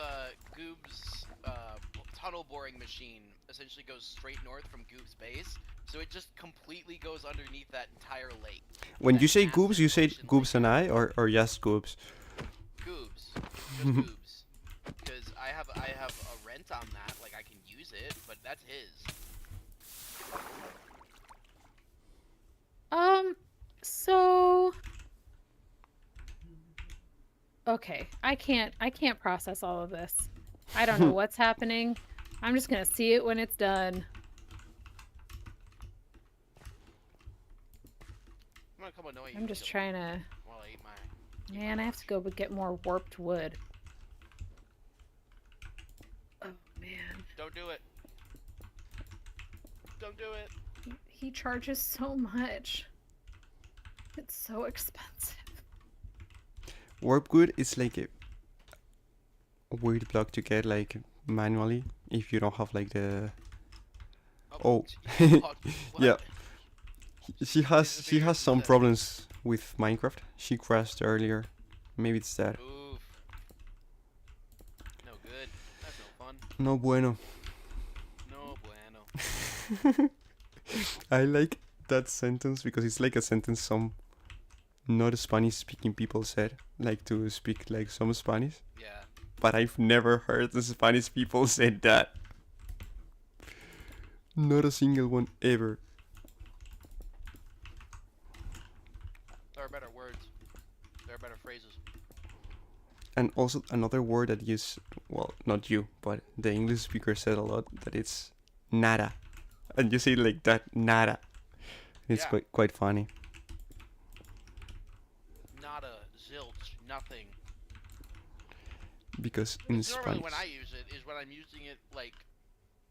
tunnel boring machine essentially goes straight north from Goob's base, so it just completely goes underneath that entire lake. When That you say massive goobs, you say ocean goobs lake. and I, or just goobs? Goobs, just Goobs, because I have a rent on that. Like I can use it, but that's his. So okay, I can't process all of this. I don't know what's happening. I'm just gonna see it when it's done. I'm gonna come annoy you. I'm just Dylan, trying to. while I eat my. Man, I have to go get more warped wood. Oh man. Don't do it. Don't do it. He charges so much. It's so expensive. Warp wood is like a weird block to get like manually if you don't have like the. Oh. What? Yeah. She has Disappeared some from the- problems with Minecraft. She crashed earlier. Maybe it's that. Oof. No good. That's no fun. No bueno. No bueno. I like that sentence because it's like a sentence some not Spanish speaking people said, like to speak like some Spanish. Yeah. But I've never heard the Spanish people say that. Not a single one ever. There are better words. There are better phrases. And also another word that use, well, not you, but the English speaker said a lot, that it's nada. And you say it like that, nada. It's Yeah. quite funny. Nada, zilch, nothing. Because in Because normally Spanish. when I use it is when I'm using it like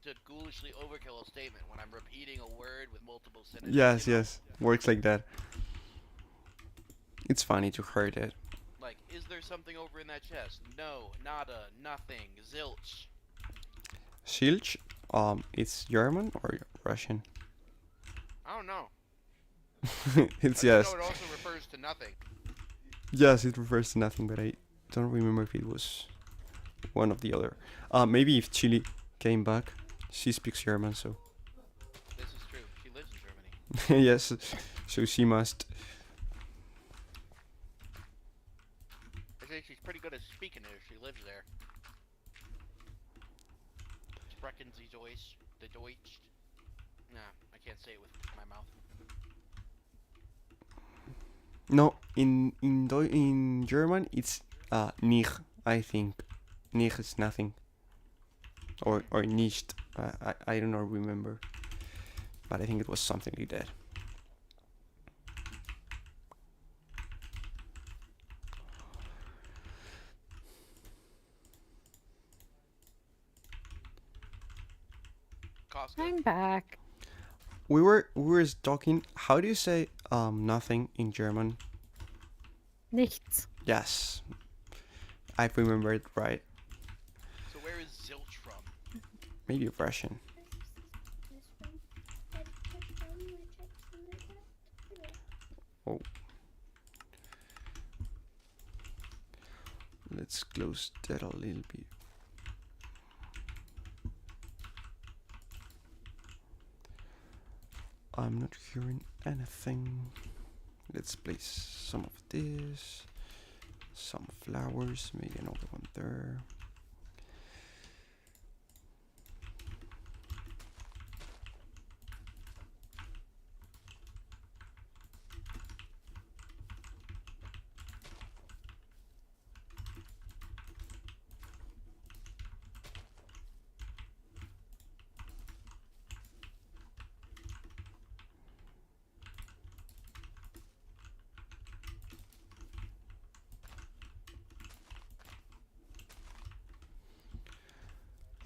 to ghoulishly overkill a statement. When I'm repeating a word with multiple sentences. Yes, you know? yes. Works like that. It's funny to hear that. Like, is there something over in that chest? No, nada, nothing, zilch. Silch, it's German or Russian? I don't know. It's I yes. know it also refers to nothing. Yes, it refers to nothing, but I don't remember if it was one of the other. Maybe if Chile came back, she speaks German, so This is true. She lives in Germany. yes, so she must. I think she's pretty good at speaking it if she lives there. Sprechen Sie Deutsch? The Deutsch? Nah, I can't say it with my mouth. No, in German it's nicht, I think. Nicht is nothing. Or nicht. I don't know, remember. But I think it was something like that. Costco. I'm back. We were talking. How do you say nothing in German? Nichts. Yes, I remember it right. So where is zilch from? Maybe Russian. Oh. Let's close that a little bit. I'm not hearing anything. Let's place some of this. Some flowers, maybe another one there.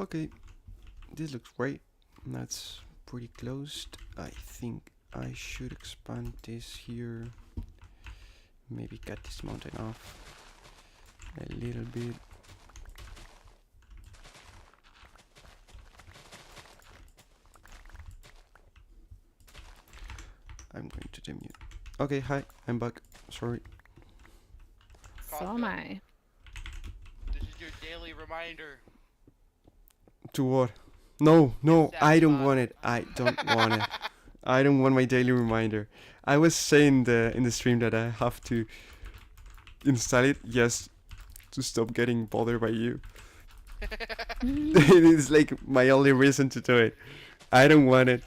Okay, this looks great. That's pretty closed. I think I should expand this here. Maybe cut this mountain off a little bit. I'm going to demute. Okay, hi, I'm back. Sorry. So am I. This is your daily reminder. To what? No, It's I don't satisfying. want it. I don't want it. I don't want my daily reminder. I was saying in the stream that I have to install it just to stop getting bothered by you. It is like my only reason to do it. I don't want it,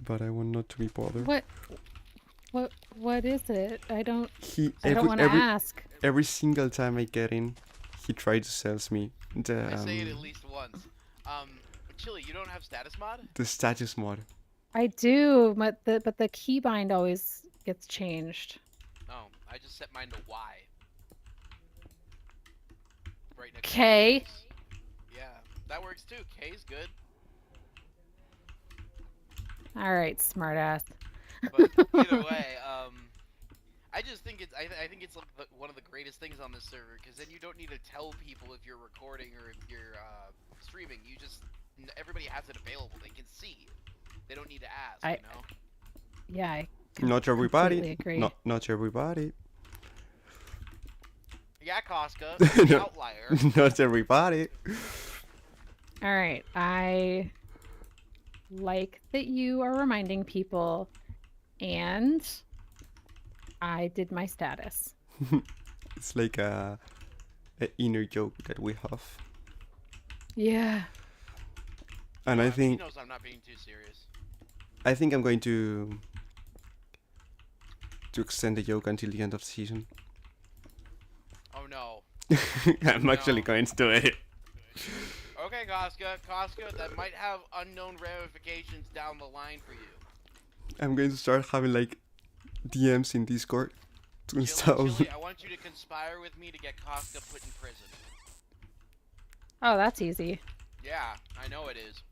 but I want not to be bothered. What is it? I don't want to every ask. every single time I get in, he tries to sell me I say it at least once. Chili, you don't have status mod? the status mod. I do, but the keybind always gets changed. Oh, I just set mine to Y. right next K. to us. Yeah, that works too. K's good. All right, smartass. But either way, I just think it's I think it's like one of the greatest things on this server because then you don't need to tell people if you're recording or if you're streaming. You just everybody has it available. They can see. They don't need to ask. I- You know. Yeah, I Not completely everybody. agree. Not everybody. Yeah, Casca, No. outlier. Not everybody. All right, I like that you are reminding people, and I did my status. It's like a inner joke that we have, Yeah. and I He think knows I'm not being too serious. I'm going to extend the joke until the end of the season. Oh no. I'm actually No. going to do it. Okay, Casca, that might have unknown ramifications down the line for you. I'm going to start having like DMs in Discord to install. Chili, I want you to conspire with me to get Casca put in prison. Oh, that's easy. Yeah, I know it is.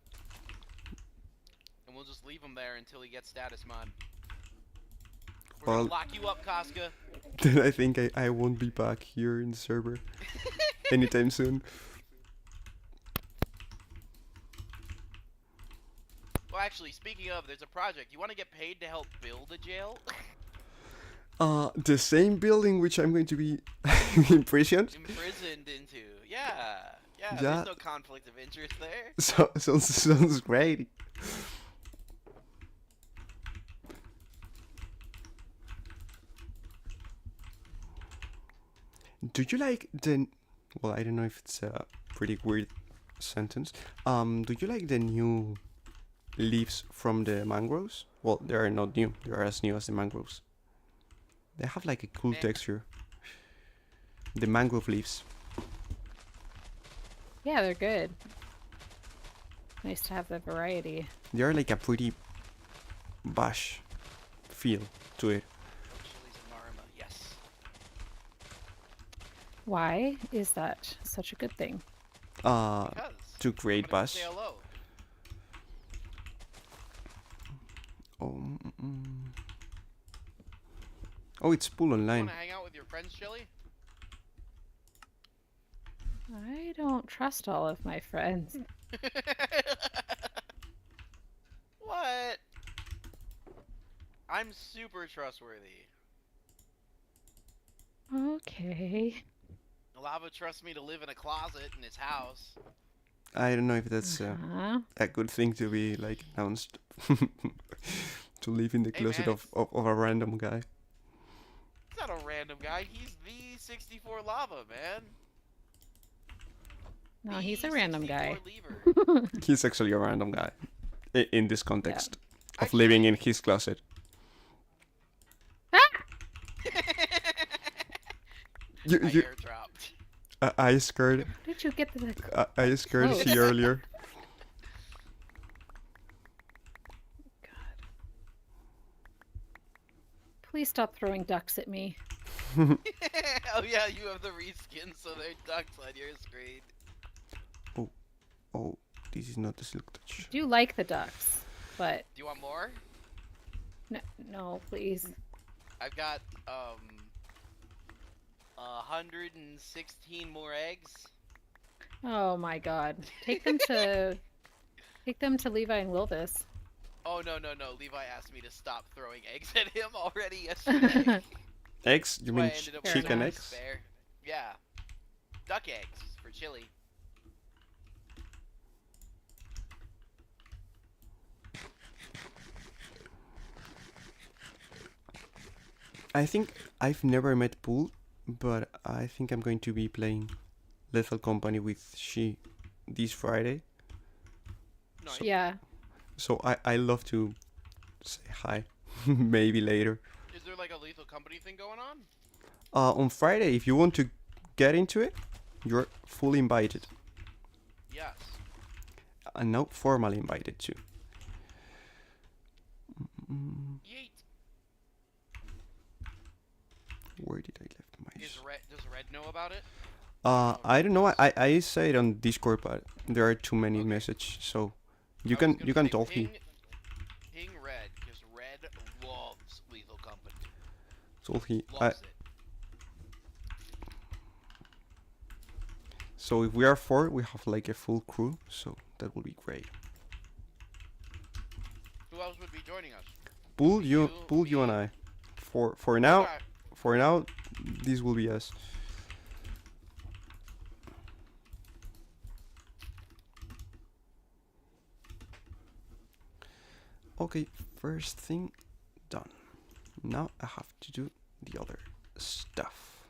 And we'll just leave him there until he gets status mod. We're Well- gonna lock you up, Casca. Then I think I won't be back here in the server anytime soon. Well, actually, speaking of, there's a project. You want to get paid to help build a jail? The same building which I'm going to be imprisoned. Imprisoned into. Yeah. Yeah, Yeah. there's no conflict of interest there. Sounds great. Do you like the? Well, I don't know if it's a pretty weird sentence. Do you like the new leaves from the mangroves? Well, they are not new. They are as new as the mangroves. They have like a cool Eh. texture. The mangrove leaves. Yeah, they're good. Nice to have the variety. They are like a pretty bash feel to it. Chili's and Marima, yes. Why is that such a good thing? Because. To create I'm gonna bash. Say hello. Oh, oh, it's Pool You Online. wanna hang out with your friends, Chili? I don't trust all of my friends. What? I'm super trustworthy. Okay. Lava trusts me to live in a closet in his house. I don't know if that's Uh-huh. a good thing to be like announced. To live in the Hey, closet man, of a random guy. He's not a random guy. He's the 64 Lava, man. No, The he's a random guy. 64 Lever. He's actually a random guy in this context of Actually- living in his closet. You, I you, airdropped. I scared. How did you get to the I scared Close. she earlier. God. Please stop throwing ducks at me. Oh yeah, you have the reskin, so they're ducks on your screen. Oh, this is not the silk touch. I do like the ducks, but Do you want more? no, please. I've got 116 more eggs. Oh my God. Take them to Levi and Wilvis. Oh no. Levi asked me to stop throwing eggs at him already yesterday. Eggs? You That's why mean I ended up Fair with chicken enough. a eggs? spare. Yeah. Duck eggs for chili. I think I've never met Pool, but I think I'm going to be playing Lethal Company with she this Friday. Nice. Yeah. So I love to say hi. Maybe later. Is there like a Lethal Company thing going on? On Friday, if you want to get into it, you're fully invited. Yes. And now formally invited too. Yeet. Where did I left my? Does Red know about it? I don't know. I say it on Discord, but there are too many Okay. messages, so I you was can gonna say talk he. Ping Red, because Red loves Lethal Company. Talk he. Loves it. So if we are 4, we have like a full crew, so that will be great. Who else would be joining us? Bull, you me. and I. For now, Okay. for now, this will be us. Okay, first thing done. Now I have to do the other stuff.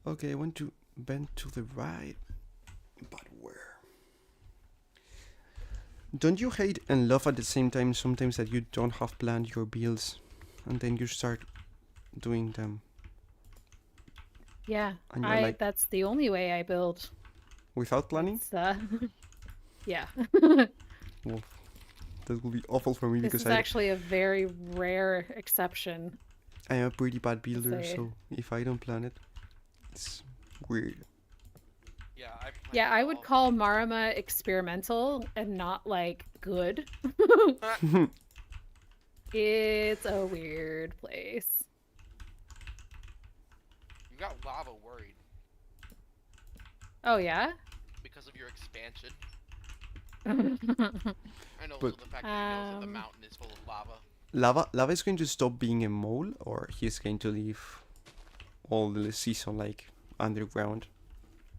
Okay, I want to bend to the right, but where? Don't you hate and love at the same time sometimes that you don't have planned your builds and then you start doing them? Yeah, And you're like, that's the only way I build. without planning? It's, yeah. Well, that will be awful for me This because is actually a very rare exception. I am a pretty bad builder, Say. so if I don't plan it, it's weird. Yeah, Yeah, I would call Marama experimental and not like good. It's a weird place. You got lava worried Oh yeah? because of your expansion. Oh And also But- the fact that he knows that the mountain is full of lava. Lava is going to stop being a mole, or he's going to live all the season like underground.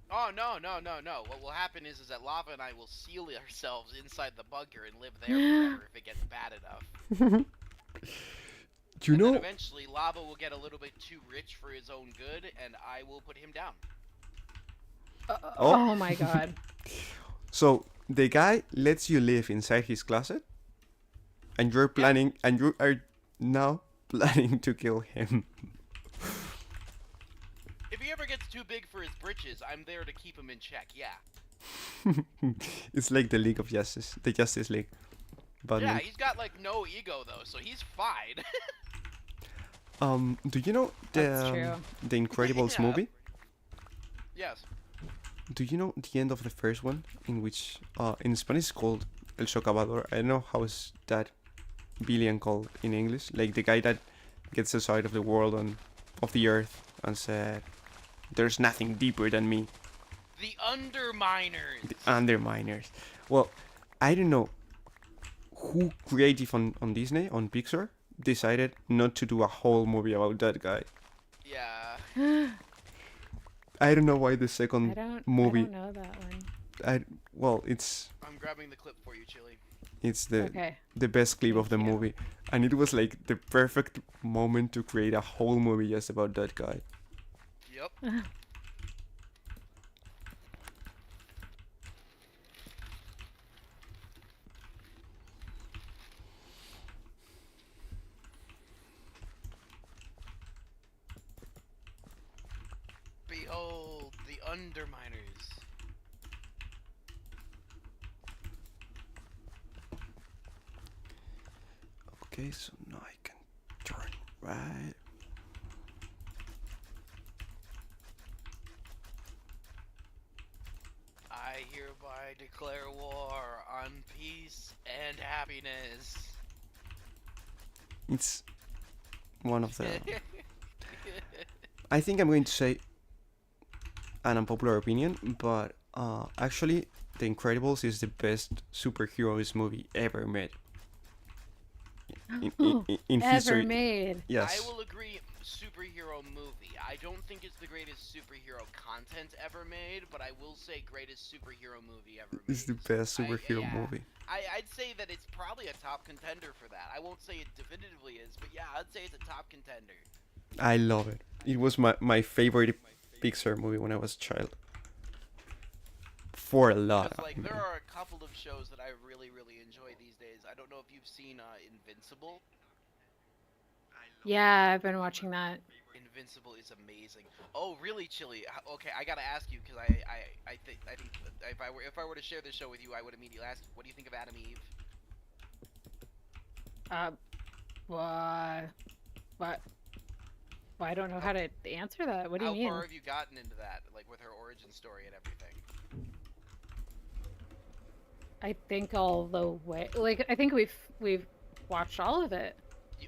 Oh, no. What will happen is that Lava and I will seal ourselves inside the bunker and live there forever if it gets bad enough. You And then know, eventually Lava will get a little bit too rich for his own good, and I will put him down. Oh my god. so the guy lets you live inside his closet, and you're planning, and you are now planning to kill him. If he ever gets too big for his britches, I'm there to keep him in check, yeah. It's like the League of Justice, the Justice League. But Yeah, he's got, like, no ego, though, so he's fine. do you know That's true. the Incredibles Yeah. movie? Yes. Do you know the end of the first one, in which in Spanish it's called El Socavador? I don't know how is that villain called in English. Like the guy that gets aside of the world and of the earth and said, "There's nothing deeper than me." The Underminers. The Underminers. Well, I don't know who creative on Disney, on Pixar, decided not to do a whole movie about that guy. Yeah. I don't know why the second movie. I don't know that one. Well, it's I'm grabbing the clip for you, Chili. the Okay. the best clip of the Thank you. movie, and it was like the perfect moment to create a whole movie just about that guy. Yep. Behold, the Underminers. Okay, so now I can turn right. I hereby declare war on peace and happiness. It's one of the. I think I'm going to say an unpopular opinion, but actually, The Incredibles is the best superheroes movie ever made. In Ever history. made. Yes. I will agree, superhero movie. I don't think it's the greatest superhero content ever made, but I will say greatest superhero movie ever made. It's the best superhero yeah. movie. I'd say that it's probably a top contender for that. I won't say it definitively is, but yeah, I'd say it's a top contender. I love it. It was my favorite Pixar movie when I was a child. For a lot. Because, like, there are a couple of shows that I really, really enjoy these days. I don't know if you've seen Invincible. Yeah, I've been watching that. Invincible is amazing. Oh, really, Chili? Okay, I gotta ask you because I think if I were to share this show with you, I would immediately ask, what do you think of Adam Eve? Why? What? Well, I don't know how to answer that. What do you mean? How far have you gotten into that, like with her origin story and everything? I think all the way. Like, I think we've watched all of it.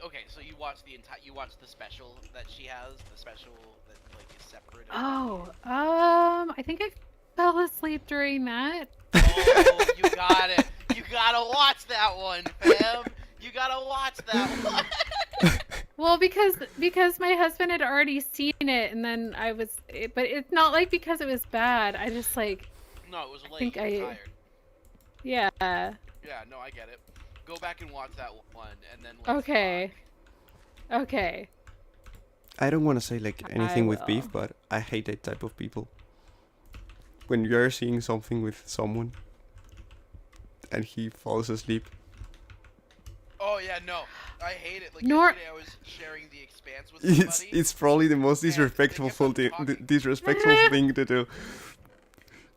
Okay, so you watched the special that she has, the special that like is separate. Oh, I think I fell asleep during that. Oh, you got it. You gotta watch that one, fam. You gotta watch that one. Well, because my husband had already seen it, and then but it's not like because it was bad. I just like. No, it was late. think You were I- tired. Yeah. Yeah, no, I get it. Go back and watch that one, and then let's Okay. talk. Okay. I don't want to say like anything with will. beef, but I hate that type of people. When you're seeing something with someone and he falls asleep. Oh yeah, no, I hate it. Like Nor- yesterday, I was sharing The Expanse with somebody. It's probably the most And they disrespectful kept on disrespectful thing to do.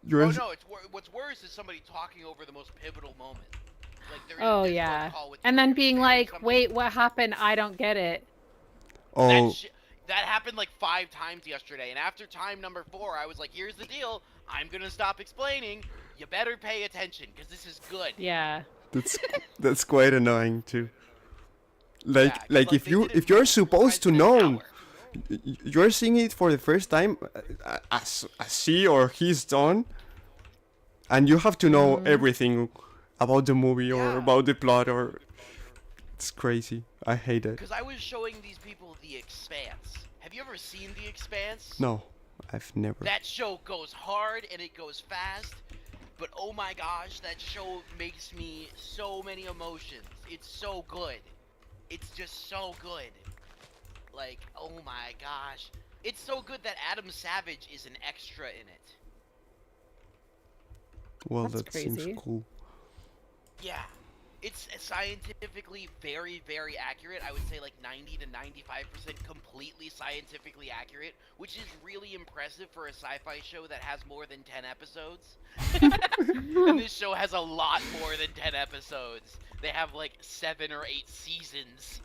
You're Oh no, what's worse is somebody talking over the most pivotal moment. Like they're in a Oh Discord yeah. call with And two then of being your like, something- "Wait, what happened? I don't get it." oh That happened like 5 times yesterday, and after time number 4, I was like, "Here's the deal. I'm gonna stop explaining. You better pay attention, because this is good." Yeah. that's quite annoying too. Like Yeah, 'cause, like if they you did it if you're for 2 supposed to times in an know, hour. you're seeing it for the first time, as she or he's done, and you have to know everything about the movie or Yeah. about the plot or. It's crazy. I hate it. Because I was showing these people The Expanse. Have you ever seen The Expanse? No, I've never. That show goes hard and it goes fast, but oh my gosh, that show makes me so many emotions. It's so good. It's just so good. Like, oh my gosh. It's so good that Adam Savage is an extra in it. Well, That's that seems crazy. cool. Yeah. It's scientifically very, very accurate. I would say like 90 to 95% completely scientifically accurate, which is really impressive for a sci-fi show that has more than 10 episodes. And this show has a lot more than 10 episodes. They have like 7 or 8 seasons.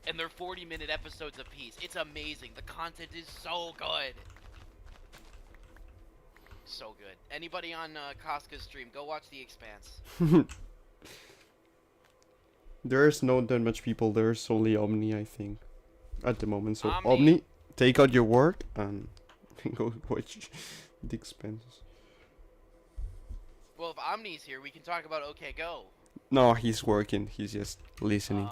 And they're 40-minute episodes apiece. It's amazing. The content is so good. So good. Anybody on Casca's stream, go watch The Expanse. There's not that much people. There's only Omni, I think, at the moment. So Omni. Omni, take out your work and go watch The Expanse. Well, if Omni's here, we can talk about OK Go. No, he's working. He's just listening.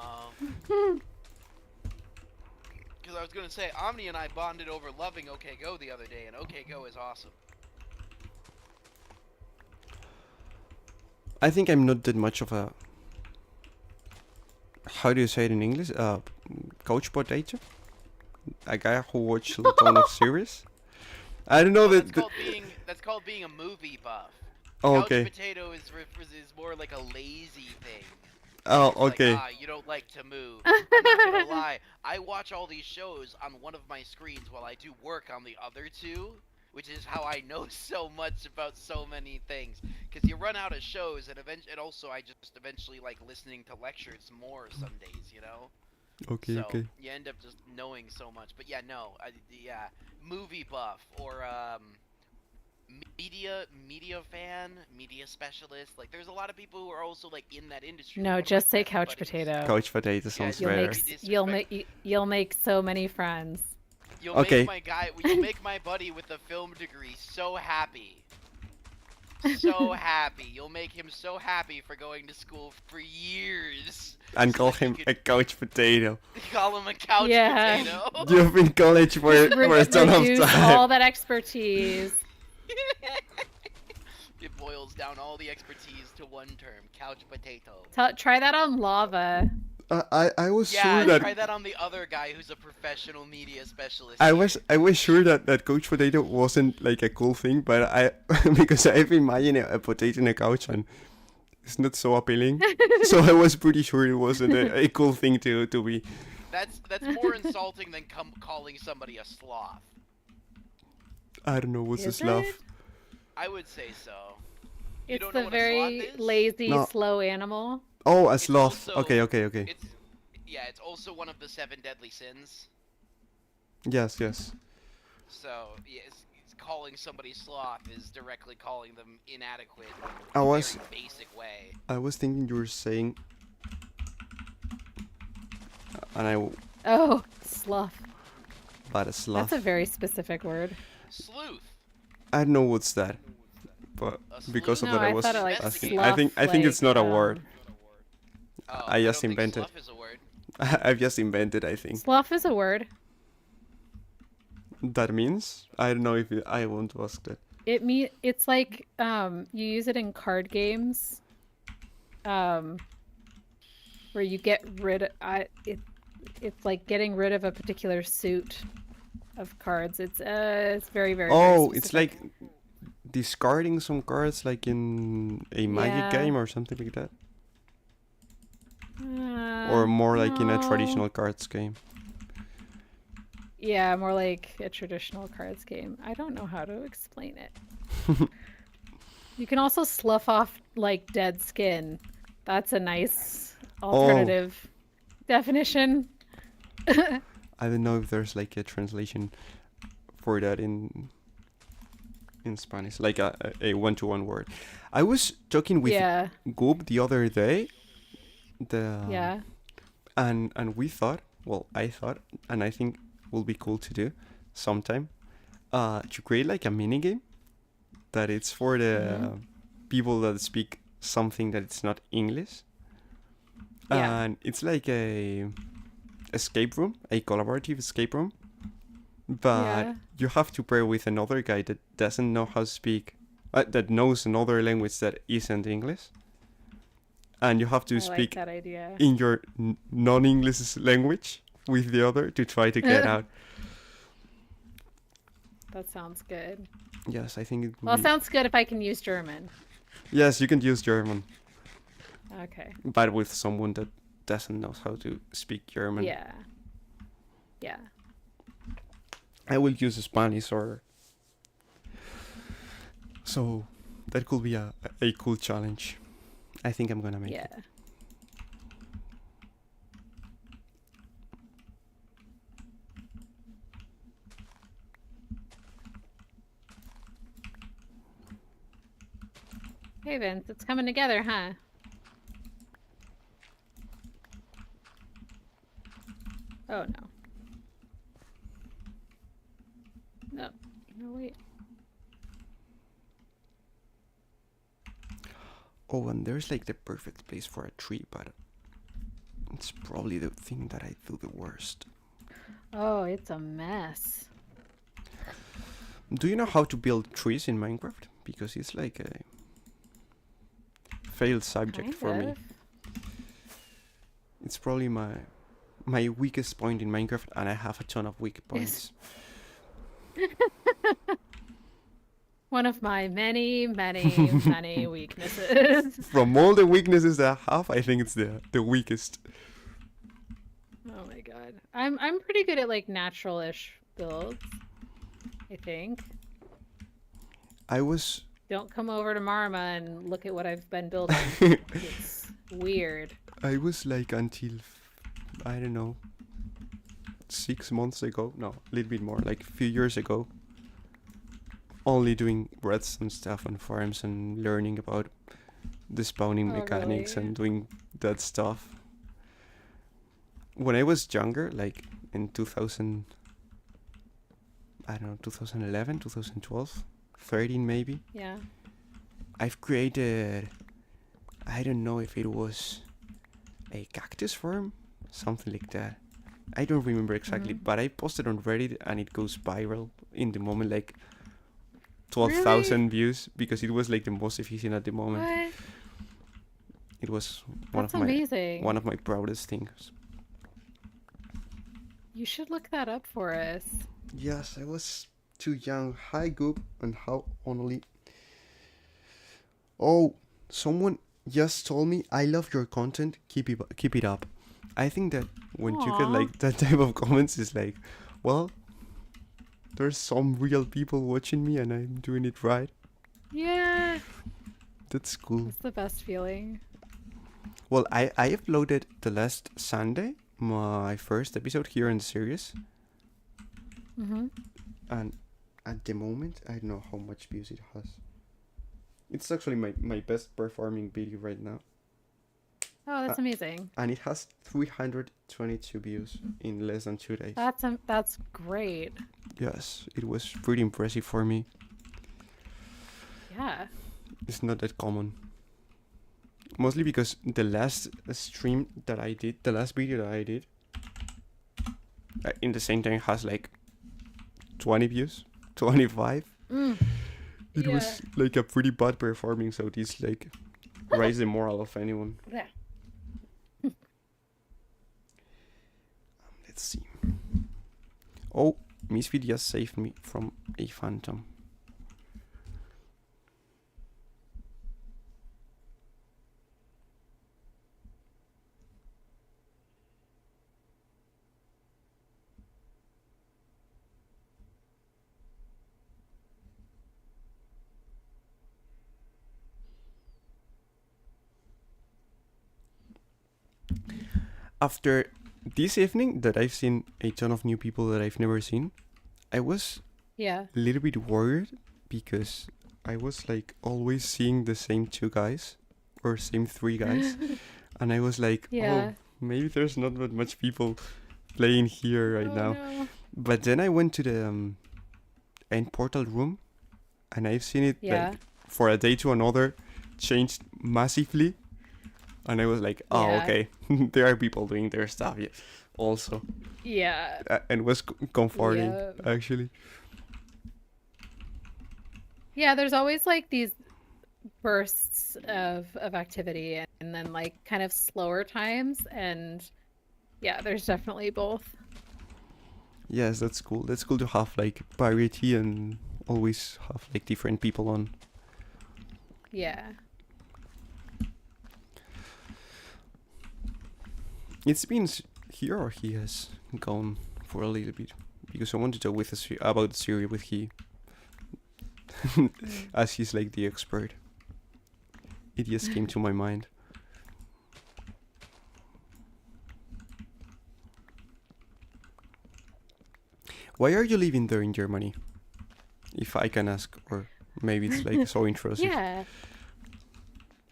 Because I was going to say, Omni and I bonded over loving OK Go the other day, and OK Go is awesome. I think I'm not that much of a. How do you say it in English? Couch potato. A guy who watches a ton of series. I don't know Well, that. that's called being a movie buff. Oh, Couch okay. potato is more like a lazy thing. Oh, It's like, okay. you don't like to move. I'm not gonna lie. I watch all these shows on one of my screens while I do work on the other two, which is how I know so much about so many things. Because you run out of shows, and also I just eventually like listening to lectures more some days, you know. Okay, So okay. you end up just knowing so much. But yeah, no, movie buff or media fan, media specialist. Like, there's a lot of people who are also like in that industry. No, One of just my say best couch buddies- potato. Couch potato sounds You'll better. make Disrespect- you'll make so many friends. You'll Okay. you'll make my buddy with a film degree so happy. So happy. You'll make him so happy for going to school for years. And so call that he him could a couch potato. call him a couch Yeah. potato. You've been college for a ton of Reduce time. all that expertise. It boils down all the expertise to one term: couch potato. Try that on lava. I was Yeah, sure that try that on the other guy who's a professional media specialist. I here. was sure that couch potato wasn't like a cool thing, but I because I've imagined a potato in a couch and it's not so appealing. So I was pretty sure it wasn't a cool thing to be. That's more insulting than calling somebody a sloth. I don't know what's a Is sloth. it? I would say so. You It's don't know the what a sloth very is? lazy, No. slow animal. Oh, a It's sloth. also- Okay, okay, okay. It's also one of the 7 deadly sins. Yes, yes. So yes, calling somebody sloth is directly calling them inadequate I in a was- very basic way. I was thinking you were saying, and Oh, slough. but a sloth. That's a very specific word. Sleuth. I don't know what's that, but A sleuth? because of No, that, I I was thought it like asking. slough. I think it's not a word. Oh, I just don't invented. Think slough is a word. I've just invented. I think Slough is a word. that means. I don't know if I want to ask that. It's like you use it in card games, where you get rid of it's like getting rid of a particular suit of cards. It's very very. Oh, very it's specific. like discarding some cards, like in a magic Yeah. game or something like that, or more like in a no. traditional cards game. Yeah, more like a traditional cards game. I don't know how to explain it. You can also slough off like dead skin. That's a nice alternative definition. I don't know if there's like a translation for that in Spanish, like a one-to-one word. I was talking with Yeah, Goob the other day. yeah. And we thought, well, I thought, and I think will be cool to do sometime, to create like a mini game that it's for the people that speak something that it's not English. Yeah. And it's like a escape room, a collaborative escape room, but Yeah. you have to pair with another guy that doesn't know how to speak, that knows another language that isn't English, and you have to I speak like that idea. in your non-English language with the other to try to get out. That sounds good. Yes, I think it would Well, it be... sounds good if I can use German. Yes, you can use German, Okay. but with someone that doesn't know how to speak German. Yeah. Yeah. I will use Spanish or... So, that could be a cool challenge. I think I'm gonna make Yeah. it. Hey Vince, it's coming together, huh? Oh no. No. No, wait. Oh, and there's like the perfect place for a tree, but it's probably the thing that I do the worst. Oh, it's a mess. Do you know how to build trees in Minecraft? Because it's like a failed subject Kind for me. of. It's probably my weakest point in Minecraft, and I have a ton of weak points. One of my many, many, many weaknesses. From all the weaknesses that I have, I think it's the weakest. Oh my god. I'm pretty good at like natural-ish builds. I think. I was Don't come over to Marma and look at what I've been building. It's weird. I was like until I don't know 6 months ago, no, a little bit more, like a few years ago, only doing redstone stuff on farms and learning about the spawning Oh, mechanics really? and doing that stuff. When I was younger, like in 2000, I don't know, 2011, 2012, 13 maybe, Yeah. I've created, I don't know if it was a cactus farm, something like that. I don't remember exactly, Mhm. but I posted on Reddit and it goes viral in the moment, like 12,000 views, because it was like the most efficient at the moment. What? It was That's amazing. one of my proudest things. You should look that up for us. Yes, I was too young. Hi, Goop, and how only. Oh, someone just told me I love your content. Keep it up. I think that when you get Aw. like that type of comments, is like, well, there's some real people watching me and I'm doing it right. Yeah. That's cool. It's the best feeling. Well, I uploaded the last Sunday my first episode here in the series, Mm-hmm. and at the moment I don't know how much views it has. It's actually my best performing video right now, Oh, that's amazing. and it has 322 views in less than 2 days. That's great. Yes, it was pretty impressive for me. Yeah. It's not that common. Mostly because the last stream that I did, the last video that I did, in the same time has like 20 views, 25. Mm. It was like a pretty bad performing, so this like raise the morale of anyone. Yeah. Let's see. Oh, Misfit just saved me from a phantom. After this evening that I've seen a ton of new people that I've never seen, I was Yeah. a little bit worried because I was like always seeing the same two guys or same three guys, and I was like, Yeah. oh, maybe there's not that much people playing here right Oh, now. no. But then I went to the end portal room, and I've seen it Yeah. like for a day to another changed massively, and I was like, oh, Yeah. okay, there are people doing their stuff also, Yeah. and it was comforting Yeah. actually. Yeah, there's always like these bursts of activity and then like kind of slower times, and yeah, there's definitely both. Yes, that's cool. That's cool to have like variety and always have like different people on. Yeah. It's been here, or he has gone for a little bit, because I wanted to talk with about the series with he, as he's like the expert. It just came to my mind. Why are you living there in Germany? If I can ask, or maybe it's like so intrusive. Yeah.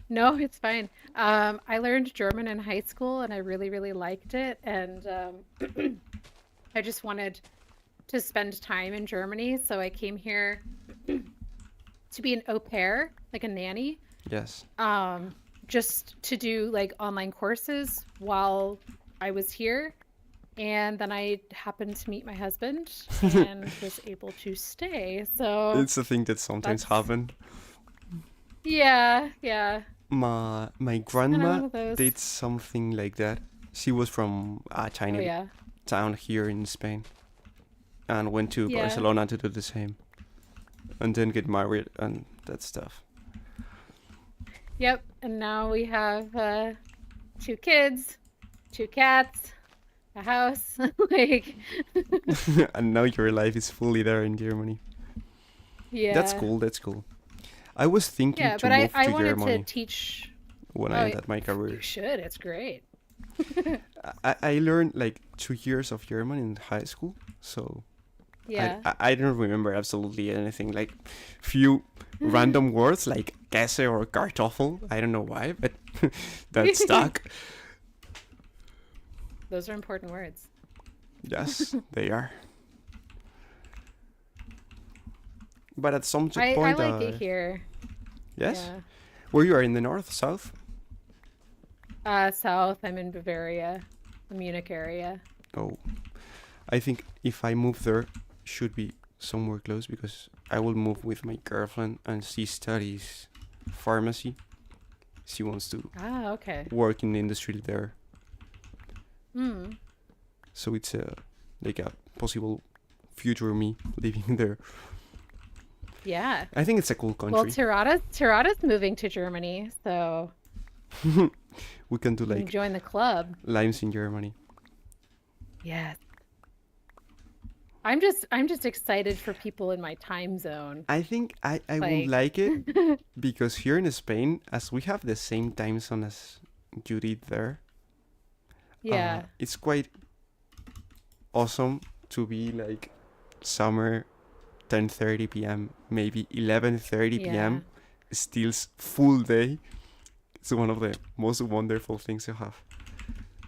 No, it's fine. I learned German in high school and I really, really liked it. And I just wanted to spend time in Germany. So I came here to be an au pair, like a nanny, Yes. just to do like online courses while I was here. And then I happened to meet my husband and was able to stay. So It's a thing that sometimes that's- happen. yeah. My Kind of grandma one of those. did something like that. She was from a Oh, tiny yeah. town here in Spain, and went to Yeah. Barcelona to do the same, and then get married and that stuff. Yep, and now we have 2 kids, 2 cats, a house. Like, And now your life is fully there in Germany. yeah. That's cool. That's cool. I was thinking Yeah, to but move I to wanted Germany to teach. when Oh, I yeah. ended my career. You should. It's great. I learned like 2 years of German in high school, so Yeah. I don't remember absolutely anything. Like few random words like Käse or Kartoffel. I don't know why, but that stuck. Those are important words. Yes, they are. But at some I point, like it here. yes, Yeah. where you are in the north, south. South, I'm in Bavaria, the Munich area. Oh, I think if I move there, should be somewhere close, because I will move with my girlfriend and she studies pharmacy. She wants to Ah, okay. work in the industry there, Hmm. so it's like a possible future me living there. Yeah. I think it's a cool Well, country. Tirada's moving to Germany, so We can do You like join the club. limes in Germany. Yes. I'm just excited for people in my time zone. I think I would Like, like it because here in Spain, as we have the same time zone as you did there, yeah. it's quite awesome to be like summer 10:30 p.m., maybe 11:30 p.m. still full day. It's one of the most wonderful things you have.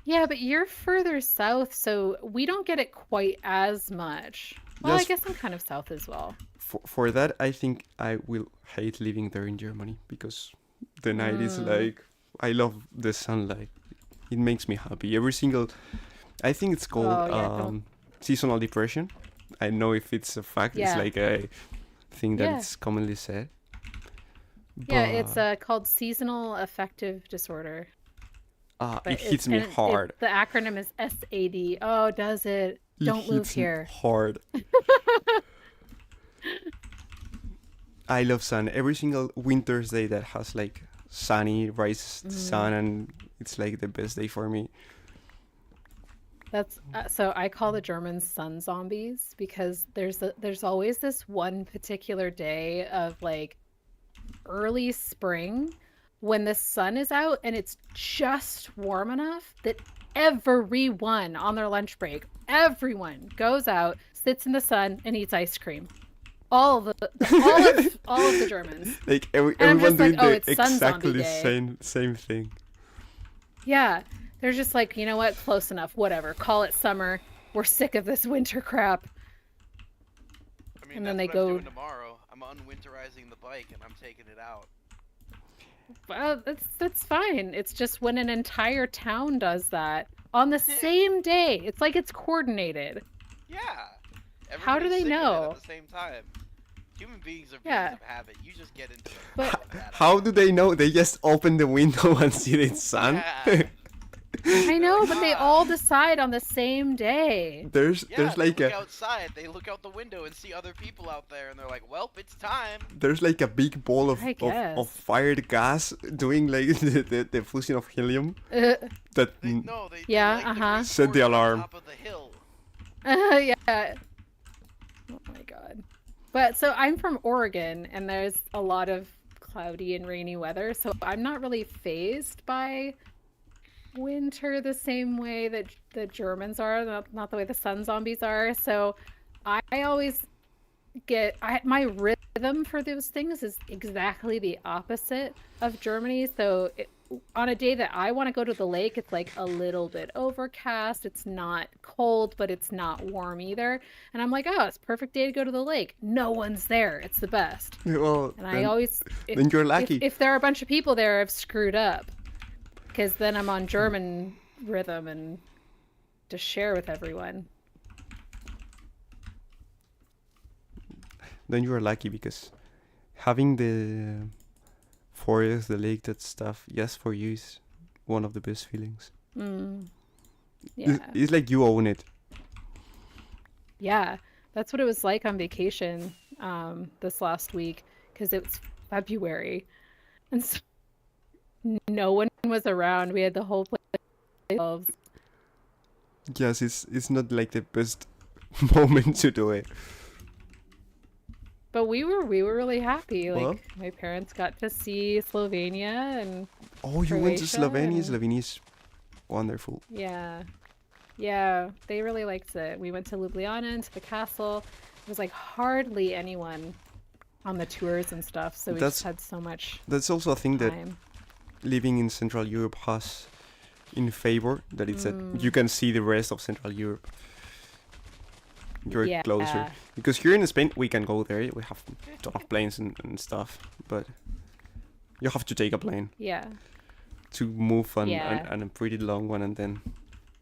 Yeah, but you're further south, so we don't get it quite as much. Well, I Yes, guess I'm kind of south as well. for that, I think I will hate living there in Germany because the night is Mm, like I love the sunlight. It makes me happy. Every single, I think it's called oh yeah, don't. seasonal depression. I know if it's a fact. It's Yeah. like a thing that Yeah. it's commonly said. Yeah, it's But called seasonal affective disorder. But it hits me hard. the acronym is SAD. Oh, does it? It Don't move hits me here. hard. I love sun. Every single winter's day that has like sunny, rise sun, and it's like the best day for me. That's so I call the Germans sun zombies because there's always this one particular day of like early spring when the sun is out and it's just warm enough that everyone on their lunch break, everyone goes out, sits in the sun and eats ice cream. All of the Germans. Like And I'm everyone just like, doing oh, the it's sun zombie exactly the day. same thing. Yeah. They're just like, you know what? Close enough. Whatever. Call it summer. We're sick of this winter crap. I mean, And that's then they what I'm go. doing tomorrow. I'm unwinterizing the bike and I'm taking it out. Well, that's fine. It's just when an entire town does that on the same day. It's like it's coordinated. Yeah. How do Everybody's they sick of it know? at the same time. Human beings are Yeah. beings of habit. You just get into it. But How do they know? They just open the window and see the sun. Yeah. I know, like, but they "Ah." all decide on the same day. there's Yeah, there's they like look a outside. They look out the window and see other people out there, and they're like, "Well, it's time." there's like a big ball of, I of, guess. of fired gas doing like the fusion of helium Uh, that They no, they Yeah, they like uh-huh. the Set the resort on alarm. top of the hill. yeah. Oh my god. But so I'm from Oregon and there's a lot of cloudy and rainy weather, so I'm not really phased by winter the same way that the Germans are, not the way the sun zombies are. So I always my rhythm for those things is exactly the opposite of Germany. So on a day that I want to go to the lake, it's like a little bit overcast. It's not cold, but it's not warm either. And I'm like, oh, it's a perfect day to go to the lake. No one's there. It's the best. well And I always, then you're lucky. if there are a bunch of people there, I've screwed up. Because then I'm on German rhythm and to share with everyone. Then you are lucky because having the forest, the lake, that stuff, yes, for you is one of the best feelings. Mm. It's, Yeah. it's like you own it. Yeah, that's what it was like on vacation this last week because it was February, and so no one was around. We had the whole place to ourselves. Yes, it's not like the best moment to do it. But we were really happy. Like Well. my parents got to see Slovenia, and Oh, you went to Croatia Slovenia? and- Slovenia is wonderful. yeah, they really liked it. We went to Ljubljana and to the castle. It was like hardly anyone on the tours and stuff, so we That's- just had so much That's also a thing that time. living in Central Europe has in favor, that it's that you can see the rest of Central Europe. You're Yeah. closer. Because here in Spain, we can go there. We have a ton of planes and stuff, but you have to take a plane Yeah. to move Yeah. and a pretty long one, and then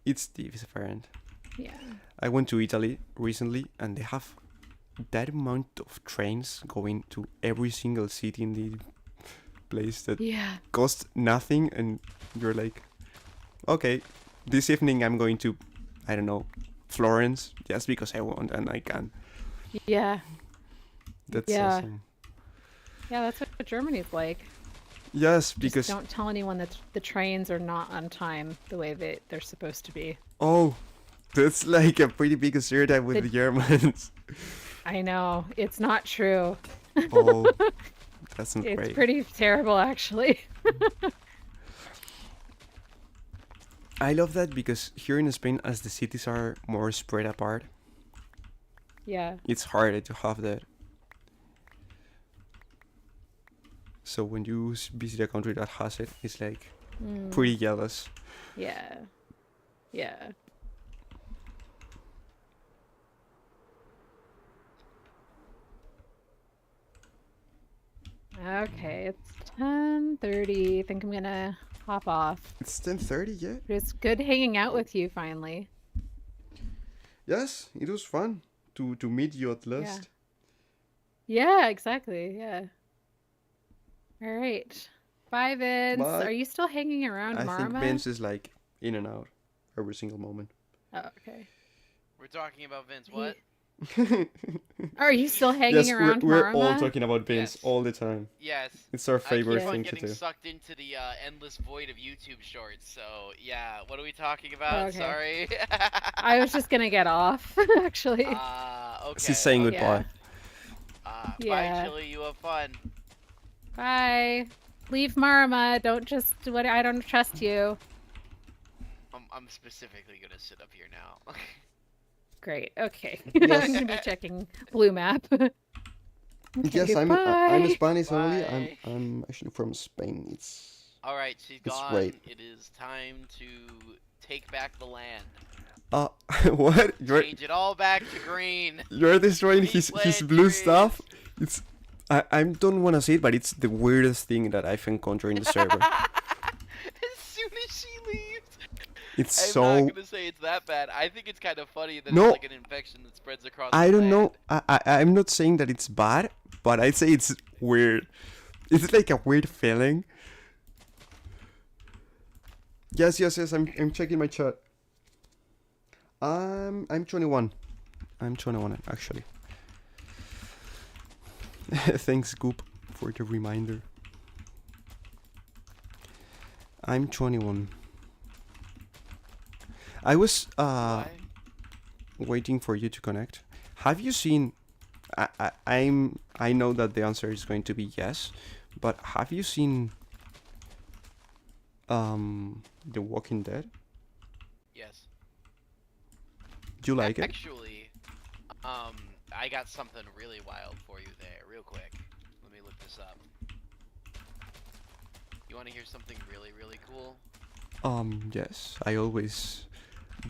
it's different. Yeah. I went to Italy recently, and they have that amount of trains going to every single city in the place that Yeah. costs nothing, and you're like, okay, this evening I'm going to, I don't know, Florence, just because I want and I can. Yeah. That's Yeah. awesome. Yeah, that's what Germany's like. Yes, Just because don't tell anyone that the trains are not on time the way they're supposed to be. oh, that's like a pretty big stereotype with The- the Germans. I know, it's not true. Oh, that's not It's great. pretty terrible, actually. I love that because here in Spain, as the cities are more spread apart, Yeah. it's harder to have that. So when you visit a country that has it, it's like Mm, pretty jealous. yeah. Yeah. Okay, it's 10:30. I think I'm gonna hop off. It's 10:30, yeah. But it's good hanging out with you finally. Yes, it was fun to meet you at last. Yeah, exactly. Yeah. All right. Bye, Vince. Bye. Are you still hanging around I think Marma? Vince is like in and out every single moment. Oh, okay. We're talking about Vince. What? Are you still hanging Yes, around we're Marma? all talking about Vince Yes. all the time. Yes. It's our I keep favorite on thing to getting do. sucked into the endless void of YouTube shorts. So yeah, what are we talking about? Okay. Sorry. I was just gonna get off, actually. Okay. She's saying okay. goodbye. Bye, Yeah. Chili. You have fun. Bye. Leave Marma. Don't just what I don't trust you. I'm specifically gonna sit up here now. Great. Okay. Yes. I'm gonna be checking Blue Map. Yes, Okay, I'm bye. Spanish only. Bye. I'm actually from Spain. It's All right, she's It's gone. great. It is time to take back the land. what? Change it all back to green. You're destroying Leave his land blue trees. stuff. It's I don't want to say it, but it's the weirdest thing that I've encountered in the server. As soon as she leaves. It's I'm so not gonna say it's that bad. I think it's kind of funny that No. it's like an infection that spreads across. I the don't know. land. I'm not saying that it's bad, but I'd say it's weird. It's like a weird feeling. Yes. I'm checking my chat. I'm 21. I'm 21 actually. Thanks, Goop, for the reminder. I'm 21. I was Why? waiting for you to connect. Have you seen? I know that the answer is going to be yes, but have you seen The Walking Dead? Yes. Do you like it? Actually, I got something really wild for you there, real quick. Let me look this up. You want to hear something really, really cool? Yes. I always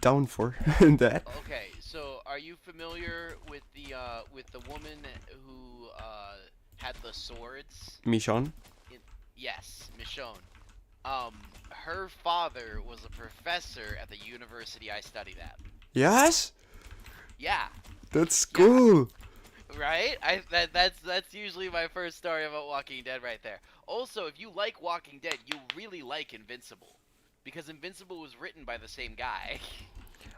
down for that. Okay, so are you familiar with the woman who had the swords? Michonne? Yes, Michonne. Her father was a professor at the university I studied at. Yes. Yeah, That's cool. right? That's usually my first story about Walking Dead right there. Also, if you like Walking Dead, you really like Invincible, because Invincible was written by the same guy.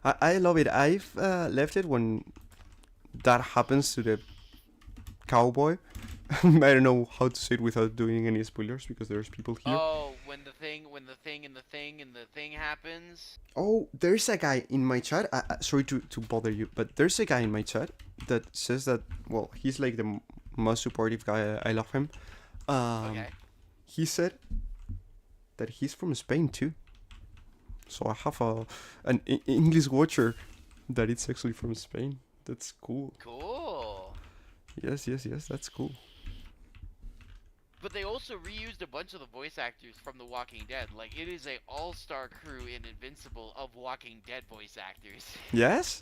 I love it. I've left it when that happens to the cowboy. I don't know how to say it without doing any spoilers because there's people here. Oh, when the thing happens. Oh, there's a guy in my chat. Sorry to bother you, but there's a guy in my chat that says that, well, he's like the most supportive guy. I love him. Okay. He said that he's from Spain too. So I have an English watcher that it's actually from Spain. That's cool. Cool. Yes, that's cool. But they also reused a bunch of the voice actors from The Walking Dead. Like, it is a all-star crew in Invincible of Walking Dead voice actors. Yes?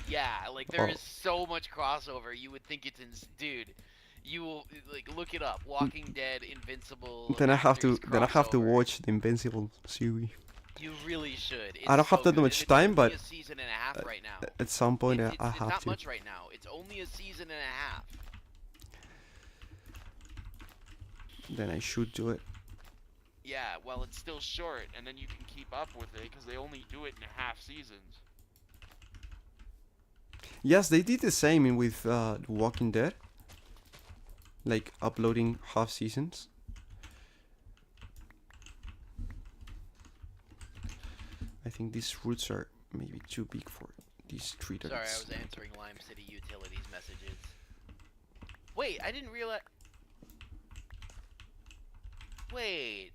Yeah, like, there Oh. is so much crossover. You would think it's dude, you will, like, look it up. Walking Dead, Invincible. Then I have actors to crossover. watch the Invincible series. You really should. It's I don't have so that good. much It's time, only but a season and a half right now. at some point it's, I it's have not to. much right now. It's only a season and a half. Then I should do it. Yeah, well, it's still short, and then you can keep up with it because they only do it in half seasons. Yes, they did the same with The Walking Dead. Like uploading half seasons. I think these roots are maybe too big for these tree Sorry, I turrets. was answering Lime City Utilities messages. Wait, I didn't realize. Wait,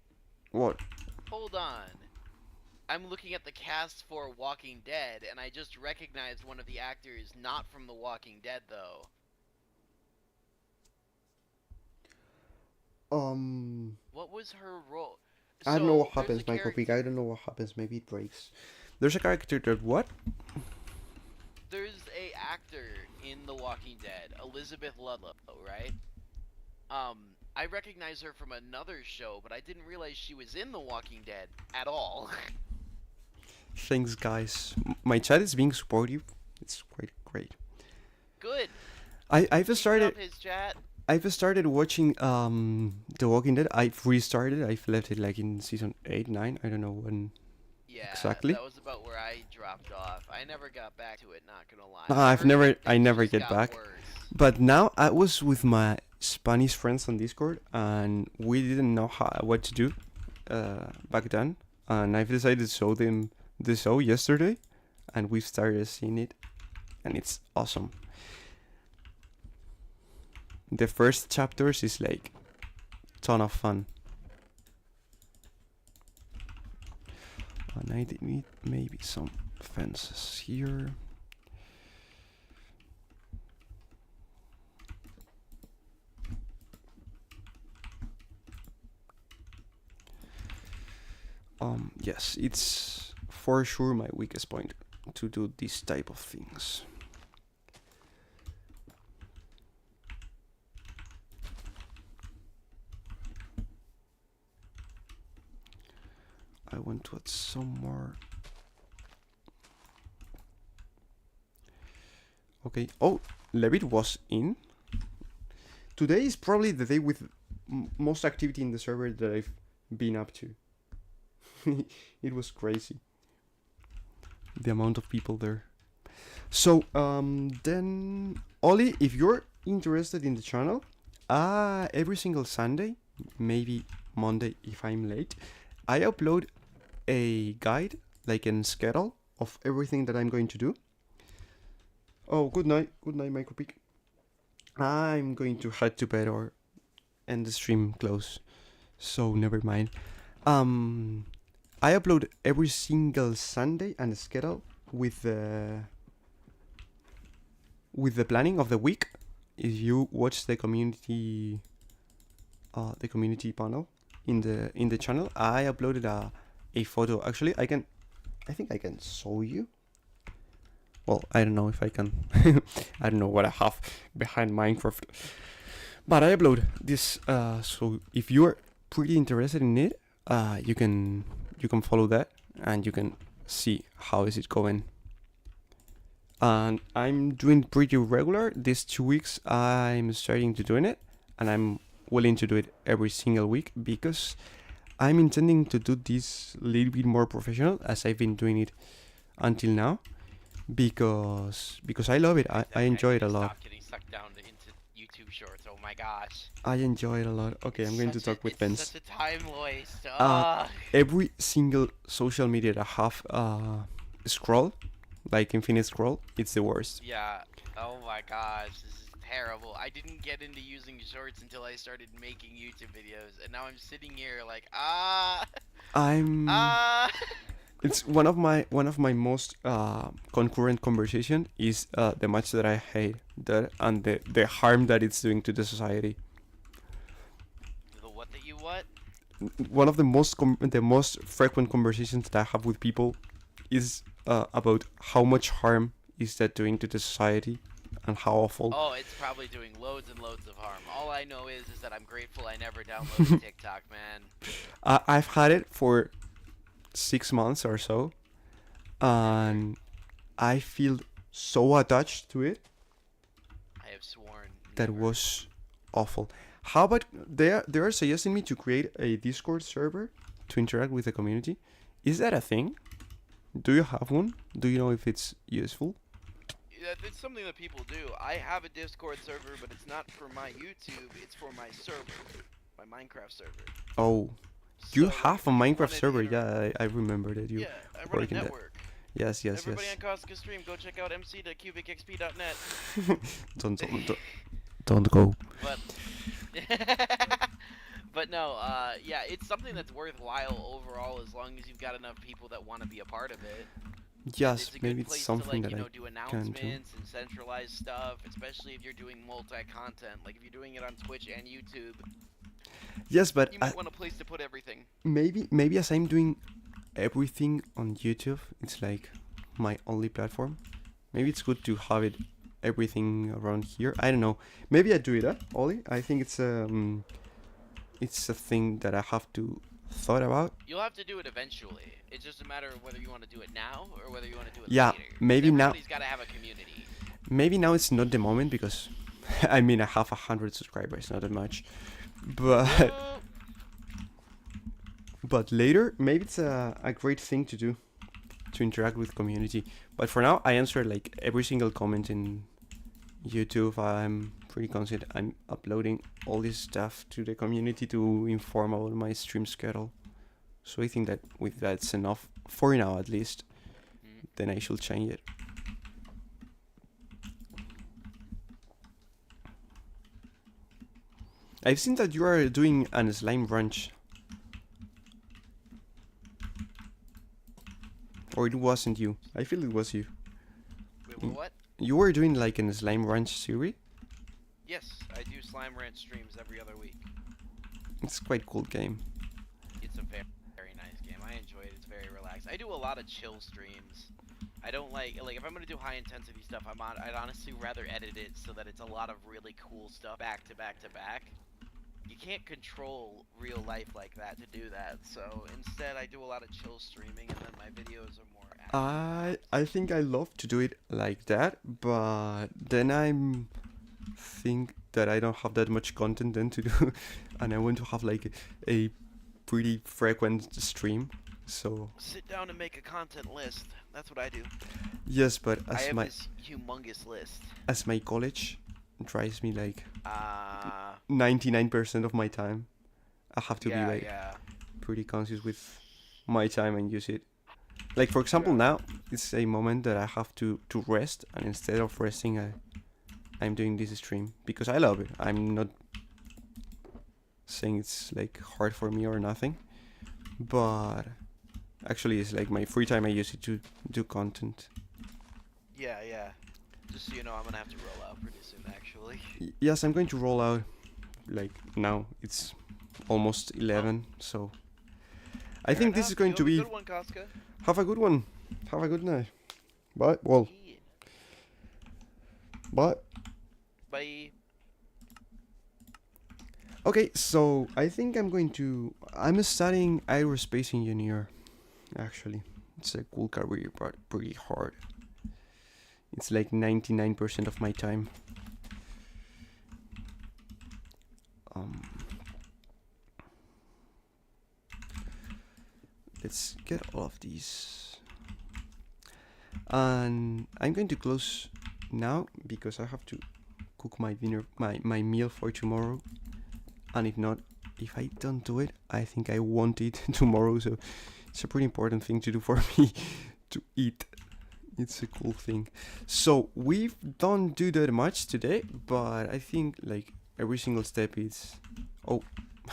What? hold on. I'm looking at the cast for Walking Dead, and I just recognized one of the actors not from The Walking Dead, though. What was her role? I don't know what there's a happens, Michael Pig. character- I don't know what happens. Maybe it breaks. There's a character that what? There's a actor in The Walking Dead, Elizabeth Ludlow, right? I recognize her from another show, but I didn't realize she was in The Walking Dead at all. Thanks, guys. My chat is being supportive. It's quite great. Good. I've Keep it started. up, his chat. I've started watching The Walking Dead. I've restarted. I've left it like in season 8, 9. I don't know when. Yeah, Exactly. that was about where I dropped off. I never got back to it, not gonna lie. Ah, I heard that I things never just get got back. worse. But now I was with my Spanish friends on Discord, and we didn't know what to do back then. And I've decided to show them the show yesterday, and we've started seeing it, and it's awesome. The first chapters is like ton of fun. And I need maybe some fences here. Yes, it's for sure my weakest point to do this type of things. I want to add some more. Okay. Oh, Levit was in. Today is probably the day with most activity in the server that I've been up to. It was crazy. The amount of people there. So, then, Ollie, if you're interested in the channel, every single Sunday, maybe Monday if I'm late, I upload a guide, like a schedule of everything that I'm going to do. Oh, good night, Michael Peak. I'm going to head to bed or end the stream close, so never mind. I upload every single Sunday and a schedule with the planning of the week. If you watch the community panel in the channel, I uploaded a photo. Actually, I think I can show you. Well, I don't know if I can. I don't know what I have behind Minecraft, but I upload this. So if you're pretty interested in it, you can follow that and you can see how is it going. And I'm doing pretty regular. These 2 weeks I'm starting to doing it, and I'm willing to do it every single week because I'm intending to do this a little bit more professional as I've been doing it until now, because I love it. I enjoy it a lot. Stop getting sucked down into YouTube Shorts. Oh my gosh. I enjoy it a lot. Okay, I'm going to talk with Vince. It's such a time waste. Every single social media that I have scroll, like infinite scroll, it's the worst. Yeah. Oh my gosh, this is terrible. I didn't get into using Shorts until I started making YouTube videos, and now I'm sitting here like It's one of my most concurrent conversation is the much that I hate that and the harm that it's doing to the society. The what that you what? One of the most frequent conversations that I have with people is about how much harm is that doing to the society and how awful. Oh, it's probably doing loads and loads of harm. All I know is that I'm grateful I never downloaded TikTok, man. I've had it for 6 months or so, and I feel so attached to it. I have sworn. That never. was awful. How about they are suggesting me to create a Discord server to interact with the community? Is that a thing? Do you have one? Do you know if it's useful? Yeah, it's something that people do. I have a Discord server, but it's not for my YouTube. It's for my server, my Minecraft server. Oh, you So, have a if you Minecraft wanted to server? interact- Yeah, I remember that you. Yeah, I I run a working that. network. Yes, yes, Everybody yes. on Cosca Stream, go check out mc.cubicxp.net. Don't go. But but no, yeah, it's something that's worthwhile overall as long as you've got enough people that want to be a part of it. Yes, It's a maybe good it's place to something like, that I do can do. announcements and centralize stuff, especially if you're doing multi-content. Like if you're doing it on Twitch and YouTube, Yes, but you might want a place to put everything. maybe as I'm doing everything on YouTube, it's like my only platform. Maybe it's good to have it everything around here. I don't know. Maybe I do it, Ollie. I think it's a thing that I have to thought about. You'll have to do it eventually. It's just a matter of whether you want to do it now or whether you want to do it Yeah, later. 'Cause maybe now. everybody's got to have a community. Maybe now it's not the moment because I mean I have 100 subscribers, not that much, but but later maybe it's a great thing to do, to interact with community. But for now I answer like every single comment in YouTube. I'm pretty conscious I'm uploading all this stuff to the community to inform about my stream schedule. So I think that with that's enough for now at least. Then I should change it. I've seen that you are doing an slime ranch. Or it wasn't you. I feel it was you. Wait, what? You were doing like an slime ranch series? Yes, I do Slime Ranch streams every other week. It's quite cool game. It's a very, very nice game. I enjoy it. It's very relaxed. I do a lot of chill streams. I don't like if I'm gonna do high intensity stuff, I'd honestly rather edit it so that it's a lot of really cool stuff back to back to back. You can't control real life like that to do that. So instead, I do a lot of chill streaming, and then my videos are more active. I think I love to do it like that, but then I'm think that I don't have that much content then to do, and I want to have like a pretty frequent stream. So Sit down and make a content list. That's what I do. yes, but I as have my this humongous list. college drives me like Uh, 99% of my time, I have to yeah, be like yeah. pretty conscious with my time and use it. Like for example, now it's a moment that I have to rest, and instead of resting, I'm doing this stream because I love it. I'm not saying it's like hard for me or nothing, but actually it's like my free time. I use it to do content. Yeah, yeah. Just so you know, I'm gonna have to roll out pretty soon, actually. Yes, I'm going to roll out like now. It's almost 11, so I think this is going to be. Good one, Casca. Have a good one. Have a good night. Bye. Well, Yeah. bye. Bye. Okay, so I think I'm studying aerospace engineer. Actually, it's a cool career, but pretty hard. It's like 99% of my time. Let's get all of these. And I'm going to close now because I have to cook my dinner, my meal for tomorrow. And if I don't do it, I think I won't eat tomorrow. So it's a pretty important thing to do for me, to eat. It's a cool thing. So we don't do that much today, but I think like every single step is. Oh,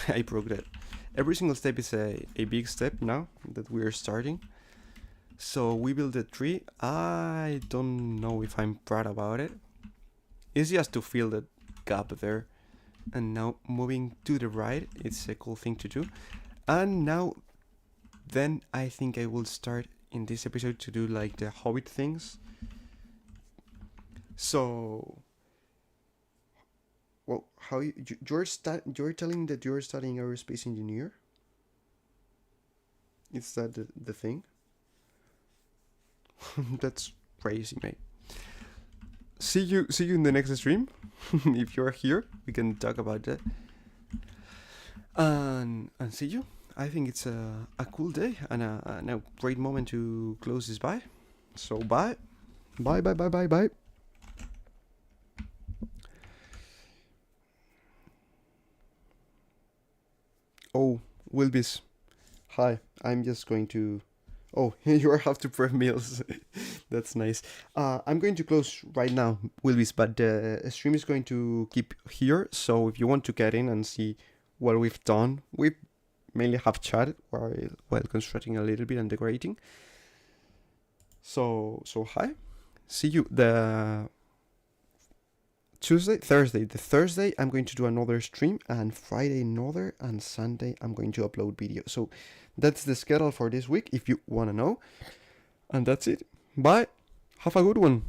I broke that. Every single step is a big step now that we are starting. So we built a tree. I don't know if I'm proud about it. It's just to fill that gap there. And now moving to the right, it's a cool thing to do. And now, then I think I will start in this episode to do like the Hobbit things. So, well, you're telling that you're studying aerospace engineer? Is that the thing? That's crazy, mate. See you in the next stream. If you're here, we can talk about that. And see you. I think it's a cool day and a great moment to close this by. So bye. Bye. Oh, Wilbis. Hi. I'm just going to Oh, you have to prep meals. That's nice. I'm going to close right now, Wilbis, but the stream is going to keep here. So if you want to get in and see what we've done, we mainly have chatted while constructing a little bit and decorating. So hi. See you the Thursday. The Thursday I'm going to do another stream, and Friday another, and Sunday I'm going to upload video. So that's the schedule for this week if you want to know. And that's it. Bye. Have a good one.